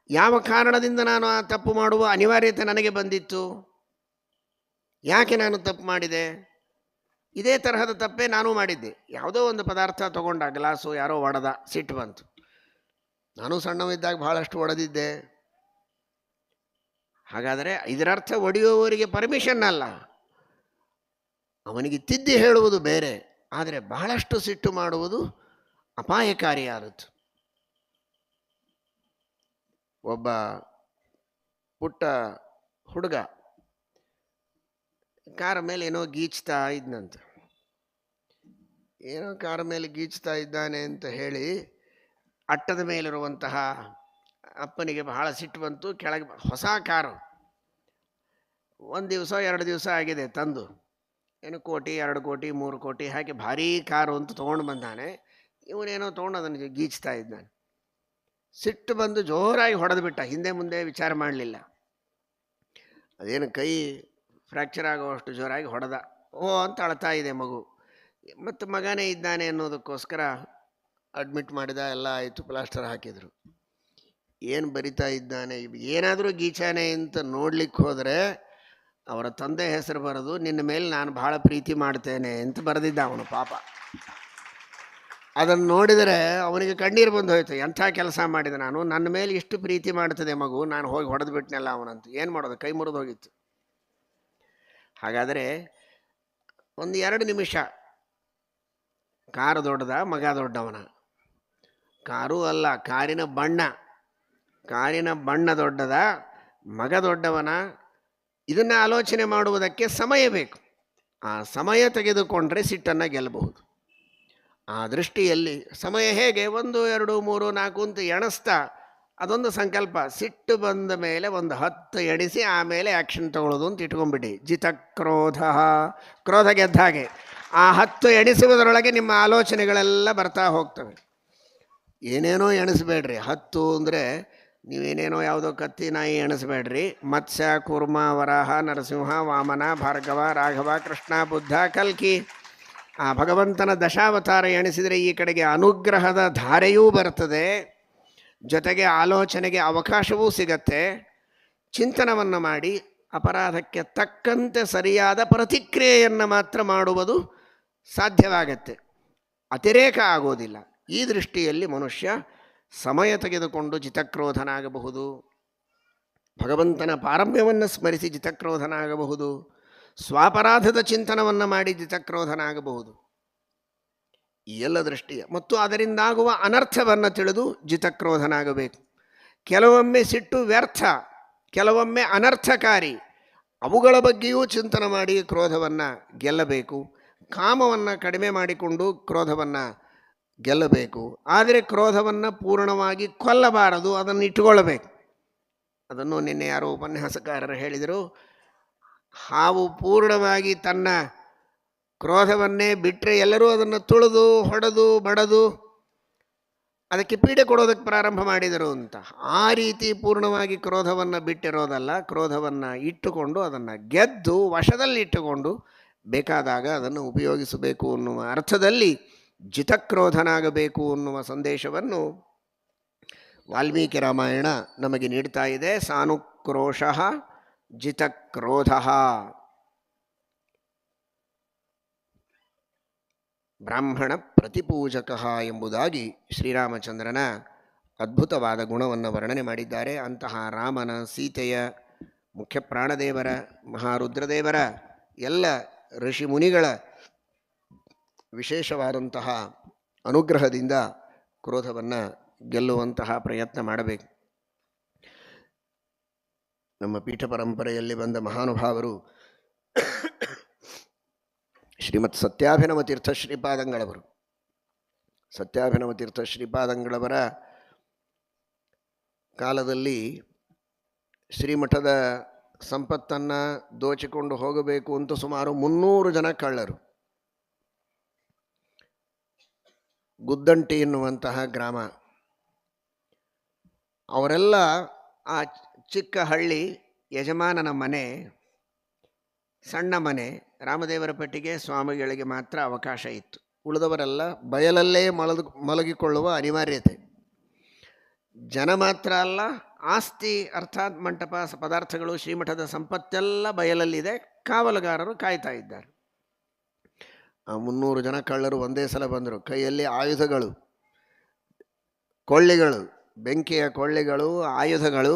A: ಯಾವ ಕಾರಣದಿಂದ ನಾನು ಆ ತಪ್ಪು ಮಾಡುವ ಅನಿವಾರ್ಯತೆ ನನಗೆ ಬಂದಿತ್ತು, ಯಾಕೆ ನಾನು ತಪ್ಪು ಮಾಡಿದೆ? ಇದೇ ತರಹದ ತಪ್ಪೇ ನಾನು ಮಾಡಿದ್ದೆ. ಯಾವುದೋ ಒಂದು ಪದಾರ್ಥ ತೊಗೊಂಡ, ಗ್ಲಾಸು ಯಾರೋ ಒಡೆದ, ಸಿಟ್ಟು ಬಂತು. ನಾನು ಸಣ್ಣವಿದ್ದಾಗ ಭಾಳಷ್ಟು ಒಡೆದಿದ್ದೆ. ಹಾಗಾದರೆ ಇದರರ್ಥ ಒಡೆಯುವವರಿಗೆ ಪರ್ಮಿಷನ್ ಅಲ್ಲ, ಅವನಿಗೆ ತಿದ್ದಿ ಹೇಳುವುದು ಬೇರೆ. ಆದರೆ ಬಹಳಷ್ಟು ಸಿಟ್ಟು ಮಾಡುವುದು ಅಪಾಯಕಾರಿಯಾದದ್ದು. ಒಬ್ಬ ಪುಟ್ಟ ಹುಡುಗ ಕಾರ ಮೇಲೆ ಏನೋ ಗೀಚ್ತಾ ಇದ್ನಂತ. ಏನೋ ಕಾರ ಮೇಲೆ ಗೀಚ್ತಾ ಇದ್ದಾನೆ ಅಂತ ಹೇಳಿ ಅಟ್ಟದ ಮೇಲಿರುವಂತಹ ಅಪ್ಪನಿಗೆ ಬಹಳ ಸಿಟ್ಟು ಬಂತು. ಕೆಳಗೆ ಹೊಸ ಕಾರು, 1 ದಿವಸ 2 ದಿವಸ ಆಗಿದೆ ತಂದು, ಏನು 1 ಕೋಟಿ 2 ಕೋಟಿ 3 ಕೋಟಿ ಹಾಕಿ ಭಾರೀ ಕಾರು ಅಂತ ತೊಗೊಂಡು ಬಂದಾನೆ. ಇವನೇನೋ ತೊಗೊಂಡು ಅದನ್ನು ಗೀಚ್ತಾ ಇದ್ದಾನೆ. ಸಿಟ್ಟು ಬಂದು ಜೋರಾಗಿ ಹೊಡೆದು ಬಿಟ್ಟ, ಹಿಂದೆ ಮುಂದೆ ವಿಚಾರ ಮಾಡಲಿಲ್ಲ. ಅದೇನು ಕೈ ಫ್ರ್ಯಾಕ್ಚರ್ ಆಗುವಷ್ಟು ಜೋರಾಗಿ ಹೊಡೆದ. ಓ ಅಂತ ಅಳ್ತಾ ಇದೆ ಮಗು. ಮತ್ತು ಮಗನೇ ಇದ್ದಾನೆ ಅನ್ನೋದಕ್ಕೋಸ್ಕರ ಅಡ್ಮಿಟ್ ಮಾಡಿದ, ಎಲ್ಲ ಆಯಿತು, ಪ್ಲಾಸ್ಟರ್ ಹಾಕಿದರು. ಏನು ಬರಿತಾ ಇದ್ದಾನೆ, ಏನಾದರೂ ಗೀಚಾನೆ ಅಂತ ನೋಡ್ಲಿಕ್ಕೆ ಹೋದರೆ ಅವರ ತಂದೆ ಹೆಸರು ಬರೆದು ನಿನ್ನ ಮೇಲೆ ನಾನು ಭಾಳ ಪ್ರೀತಿ ಮಾಡ್ತೇನೆ ಅಂತ ಬರೆದಿದ್ದ ಅವನು ಪಾಪ. ಅದನ್ನು ನೋಡಿದರೆ ಅವನಿಗೆ ಕಣ್ಣೀರು ಬಂದು ಹೋಯ್ತು. ಎಂಥ ಕೆಲಸ ಮಾಡಿದೆ ನಾನು, ನನ್ನ ಮೇಲೆ ಇಷ್ಟು ಪ್ರೀತಿ ಮಾಡ್ತದೆ ಮಗು, ನಾನು ಹೋಗಿ ಹೊಡೆದು ಬಿಟ್ಟನೆಲ್ಲ ಅವನಂತ. ಏನು ಮಾಡೋದು, ಕೈ ಮುರಿದು ಹೋಗಿತ್ತು. ಹಾಗಾದರೆ 1-2 ನಿಮಿಷ, ಕಾರು ದೊಡ್ಡದ, ಮಗ ದೊಡ್ಡವನ? ಕಾರು ಅಲ್ಲ, ಕಾರಿನ ಬಣ್ಣ ದೊಡ್ಡದ, ಮಗ ದೊಡ್ಡವನ? ಇದನ್ನು ಆಲೋಚನೆ ಮಾಡುವುದಕ್ಕೆ ಸಮಯ ಬೇಕು. ಆ ಸಮಯ ತೆಗೆದುಕೊಂಡ್ರೆ ಸಿಟ್ಟನ್ನು ಗೆಲ್ಲಬಹುದು. ಆ ದೃಷ್ಟಿಯಲ್ಲಿ ಸಮಯ ಹೇಗೆ 1 2 3 4 ಅಂತ ಎಣಿಸ್ತಾ ಅದೊಂದು ಸಂಕಲ್ಪ. ಸಿಟ್ಟು ಬಂದ ಮೇಲೆ 10 ಎಣಿಸಿ ಆಮೇಲೆ ಆ್ಯಕ್ಷನ್ ತಗೊಳ್ಳೋದು ಅಂತ ಇಟ್ಕೊಂಡ್ಬಿಡಿ. ಜಿತಕ್ರೋಧ, ಕ್ರೋಧ ಗೆದ್ದ ಹಾಗೆ. ಆ 10 ಎಣಿಸುವುದರೊಳಗೆ ನಿಮ್ಮ ಆಲೋಚನೆಗಳೆಲ್ಲ ಬರ್ತಾ ಹೋಗ್ತವೆ. ಏನೇನೋ ಎಣಿಸ್ಬೇಡ್ರಿ. 10 ಅಂದರೆ ನೀವೇನೇನೋ ಯಾವುದೋ ಕತ್ತಿ ನಾಯಿ ಎಣಿಸ್ಬೇಡ್ರಿ. ಮತ್ಸ್ಯ, ಕೂರ್ಮ, ವರಾಹ, ನರಸಿಂಹ, ವಾಮನ, ಭಾರ್ಗವ, ರಾಘವ, ಕೃಷ್ಣ, ಬುದ್ಧ, ಕಲ್ಕಿ, ಆ ಭಗವಂತನ ದಶಾವತಾರ ಎಣಿಸಿದರೆ ಈ ಕಡೆಗೆ ಅನುಗ್ರಹದ ಧಾರೆಯೂ ಬರ್ತದೆ, ಜೊತೆಗೆ ಆಲೋಚನೆಗೆ ಅವಕಾಶವೂ ಸಿಗತ್ತೆ. ಚಿಂತನವನ್ನು ಮಾಡಿ ಅಪರಾಧಕ್ಕೆ ತಕ್ಕಂತೆ ಸರಿಯಾದ ಪ್ರತಿಕ್ರಿಯೆಯನ್ನು ಮಾತ್ರ ಮಾಡುವುದು ಸಾಧ್ಯವಾಗತ್ತೆ, ಅತಿರೇಕ ಆಗೋದಿಲ್ಲ. ಈ ದೃಷ್ಟಿಯಲ್ಲಿ ಮನುಷ್ಯ ಸಮಯ ತೆಗೆದುಕೊಂಡು ಜಿತಕ್ರೋಧನಾಗಬಹುದು, ಭಗವಂತನ ಪಾರಮ್ಯವನ್ನು ಸ್ಮರಿಸಿ ಜಿತಕ್ರೋಧನಾಗಬಹುದು, ಸ್ವಾಪರಾಧದ ಚಿಂತನವನ್ನು ಮಾಡಿ ಜಿತಕ್ರೋಧನಾಗಬಹುದು. ಈ ಎಲ್ಲ ದೃಷ್ಟಿಯ ಮತ್ತು ಅದರಿಂದಾಗುವ ಅನರ್ಥವನ್ನು ತಿಳಿದು ಜಿತಕ್ರೋಧನಾಗಬೇಕು. ಕೆಲವೊಮ್ಮೆ ಸಿಟ್ಟು ವ್ಯರ್ಥ, ಕೆಲವೊಮ್ಮೆ ಅನರ್ಥಕಾರಿ, ಅವುಗಳ ಬಗ್ಗೆಯೂ ಚಿಂತನೆ ಮಾಡಿ ಕ್ರೋಧವನ್ನು ಗೆಲ್ಲಬೇಕು. ಕಾಮವನ್ನು ಕಡಿಮೆ ಮಾಡಿಕೊಂಡು ಕ್ರೋಧವನ್ನು ಗೆಲ್ಲಬೇಕು. ಆದರೆ ಕ್ರೋಧವನ್ನು ಪೂರ್ಣವಾಗಿ ಕೊಲ್ಲಬಾರದು, ಅದನ್ನು ಇಟ್ಟುಕೊಳ್ಳಬೇಕು. ಅದನ್ನು ನಿನ್ನೆ ಯಾರೋ ಉಪನ್ಯಾಸಕಾರರು ಹೇಳಿದರು. ಹಾವು ಪೂರ್ಣವಾಗಿ ತನ್ನ ಕ್ರೋಧವನ್ನೇ ಬಿಟ್ಟರೆ ಎಲ್ಲರೂ ಅದನ್ನು ತುಳಿದು ಹೊಡೆದು ಬಡದು ಅದಕ್ಕೆ ಪೀಡೆ ಕೊಡೋದಕ್ಕೆ ಪ್ರಾರಂಭ ಮಾಡಿದರು ಅಂತ. ಆ ರೀತಿ ಪೂರ್ಣವಾಗಿ ಕ್ರೋಧವನ್ನು ಬಿಟ್ಟಿರೋದಲ್ಲ, ಕ್ರೋಧವನ್ನು ಇಟ್ಟುಕೊಂಡು ಅದನ್ನು ಗೆದ್ದು ವಶದಲ್ಲಿಟ್ಟುಕೊಂಡು ಬೇಕಾದಾಗ ಅದನ್ನು ಉಪಯೋಗಿಸಬೇಕು ಅನ್ನುವ ಅರ್ಥದಲ್ಲಿ ಜಿತಕ್ರೋಧನಾಗಬೇಕು ಅನ್ನುವ ಸಂದೇಶವನ್ನು ವಾಲ್ಮೀಕಿ ರಾಮಾಯಣ ನಮಗೆ ನೀಡ್ತಾ ಇದೆ. ಸಾನುಕ್ರೋಶಃ ಜಿತಕ್ರೋಧಃ. ಬ್ರಾಹ್ಮಣ ಪ್ರತಿಪೂಜಕಃ ಎಂಬುದಾಗಿ ಶ್ರೀರಾಮಚಂದ್ರನ ಅದ್ಭುತವಾದ ಗುಣವನ್ನು ವರ್ಣನೆ ಮಾಡಿದ್ದಾರೆ. ಅಂತಹ ರಾಮನ, ಸೀತೆಯ, ಮುಖ್ಯ ಪ್ರಾಣದೇವರ, ಮಹಾರುದ್ರದೇವರ, ಎಲ್ಲ ಋಷಿ ಮುನಿಗಳ ವಿಶೇಷವಾದಂತಹ ಅನುಗ್ರಹದಿಂದ ಕ್ರೋಧವನ್ನು ಗೆಲ್ಲುವಂತಹ ಪ್ರಯತ್ನ ಮಾಡಬೇಕು. ನಮ್ಮ ಪೀಠ ಪರಂಪರೆಯಲ್ಲಿ ಬಂದ ಮಹಾನುಭಾವರು ಶ್ರೀಮತ್ ಸತ್ಯಾಭಿನವ ತೀರ್ಥ ಶ್ರೀಪಾದಂಗಳವರು. ಸತ್ಯಾಭಿನವ ತೀರ್ಥ ಶ್ರೀಪಾದಂಗಳವರ ಕಾಲದಲ್ಲಿ ಶ್ರೀಮಠದ ಸಂಪತ್ತನ್ನು ದೋಚಿಕೊಂಡು ಹೋಗಬೇಕು ಅಂತ ಸುಮಾರು 300 ಜನ ಕಳ್ಳರು ಗುದ್ದಂಟಿ ಎನ್ನುವಂತಹ ಗ್ರಾಮ, ಅವರೆಲ್ಲ ಆ ಚಿಕ್ಕ ಹಳ್ಳಿ ಯಜಮಾನನ ಮನೆ, ಸಣ್ಣ ಮನೆ, ರಾಮದೇವರ ಪೆಟ್ಟಿಗೆ ಸ್ವಾಮಿಗಳಿಗೆ ಮಾತ್ರ ಅವಕಾಶ ಇತ್ತು. ಉಳಿದವರೆಲ್ಲ ಬಯಲಲ್ಲೇ ಮಲಗಿಕೊಳ್ಳುವ ಅನಿವಾರ್ಯತೆ. ಜನ ಮಾತ್ರ ಅಲ್ಲ, ಆಸ್ತಿ ಅರ್ಥಾತ್ ಮಂಟಪ ಪದಾರ್ಥಗಳು, ಶ್ರೀಮಠದ ಸಂಪತ್ತೆಲ್ಲ ಬಯಲಲ್ಲಿದೆ, ಕಾವಲುಗಾರರು ಕಾಯ್ತಾ ಇದ್ದಾರೆ. ಆ 300 ಜನ ಕಳ್ಳರು ಒಂದೇ ಸಲ ಬಂದರು. ಕೈಯಲ್ಲಿ ಆಯುಧಗಳು, ಕೊಳ್ಳಿಗಳು, ಬೆಂಕಿಯ ಕೊಳ್ಳಿಗಳು, ಆಯುಧಗಳು,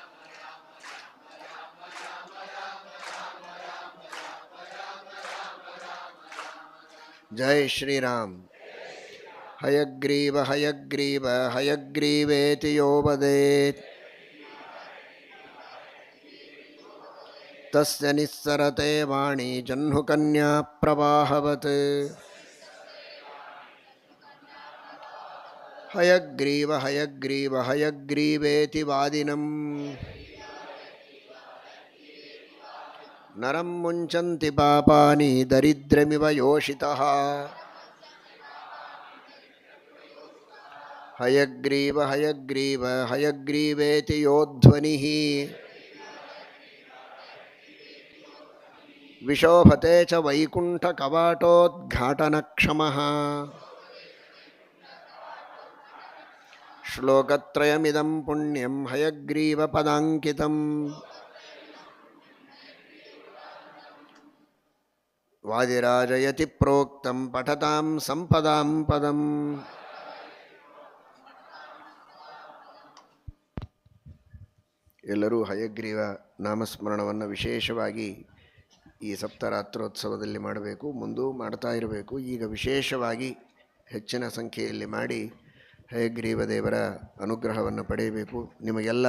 A: ಜೈ ಶ್ರೀರಾಮ್. ಹಯಗ್ರೀವ ಹಯಗ್ರೀವ ಹಯಗ್ರೀವೇತಿ ಯೋ ವದೇತ್ ತಸ್ಯ ನಿಸ್ಸರತೆ ವಾಣಿ ಜಹ್ನುಕನ್ಯಾ ಪ್ರವಾಹವತ್. ಹಯಗ್ರೀವ ಹಯಗ್ರೀವ ಹಯಗ್ರೀವೇತಿ ವಾದಿನಂ ನರಂ ಮುಂಚಂತಿ ಪಾಪಾನಿ ದರಿದ್ರಮಿವ ಯೋಷಿತಃ. ಹಯಗ್ರೀವ ಹಯಗ್ರೀವ ಹಯಗ್ರೀವೇತಿ ಯೋ ಧ್ವನಿಃ ವಿಶೋಭತೆ ಚ ವೈಕುಂಠ ಕವಾಟೋದ್ಘಾಟನಕ್ಷಮಃ. ಶ್ಲೋಕತ್ರಯಮಿದಂ ಪುಣ್ಯಂ ಹಯಗ್ರೀವ ಪದಾಂಕಿತಂ. ವಾದಿರಾಜಯತಿ ಪ್ರೋಕ್ತಂ ಪಠತಾಂ ಸಂಪದಾಂ ಪದಂ. ಎಲ್ಲರೂ ಹಯಗ್ರೀವ ನಾಮಸ್ಮರಣವನ್ನು ವಿಶೇಷವಾಗಿ ಈ ಸಪ್ತರಾತ್ರೋತ್ಸವದಲ್ಲಿ ಮಾಡಬೇಕು, ಮುಂದೂ ಮಾಡ್ತಾ ಇರಬೇಕು. ಈಗ ವಿಶೇಷವಾಗಿ ಹೆಚ್ಚಿನ ಸಂಖ್ಯೆಯಲ್ಲಿ ಮಾಡಿ ಹಯಗ್ರೀವ ದೇವರ ಅನುಗ್ರಹವನ್ನು ಪಡೆಯಬೇಕು. ನಿಮಗೆಲ್ಲ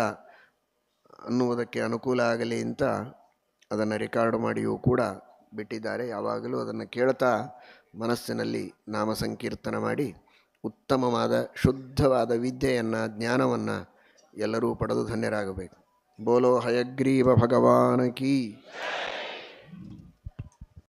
A: ಅನ್ನುವುದಕ್ಕೆ ಅನುಕೂಲ ಆಗಲಿ ಅಂತ ಅದನ್ನು ರೆಕಾರ್ಡ್ ಮಾಡಿಯೂ ಕೂಡ ಬಿಟ್ಟಿದ್ದಾರೆ. ಯಾವಾಗಲೂ ಅದನ್ನು ಕೇಳ್ತಾ ಮನಸ್ಸಿನಲ್ಲಿ ನಾಮ ಸಂಕೀರ್ತನ ಮಾಡಿ ಉತ್ತಮವಾದ ಶುದ್ಧವಾದ ವಿದ್ಯೆಯನ್ನು ಜ್ಞಾನವನ್ನು ಎಲ್ಲರೂ ಪಡೆದು ಧನ್ಯರಾಗಬೇಕು. ಬೋಲೋ ಹಯಗ್ರೀವ ಭಗವಾನ್ ಕೀ.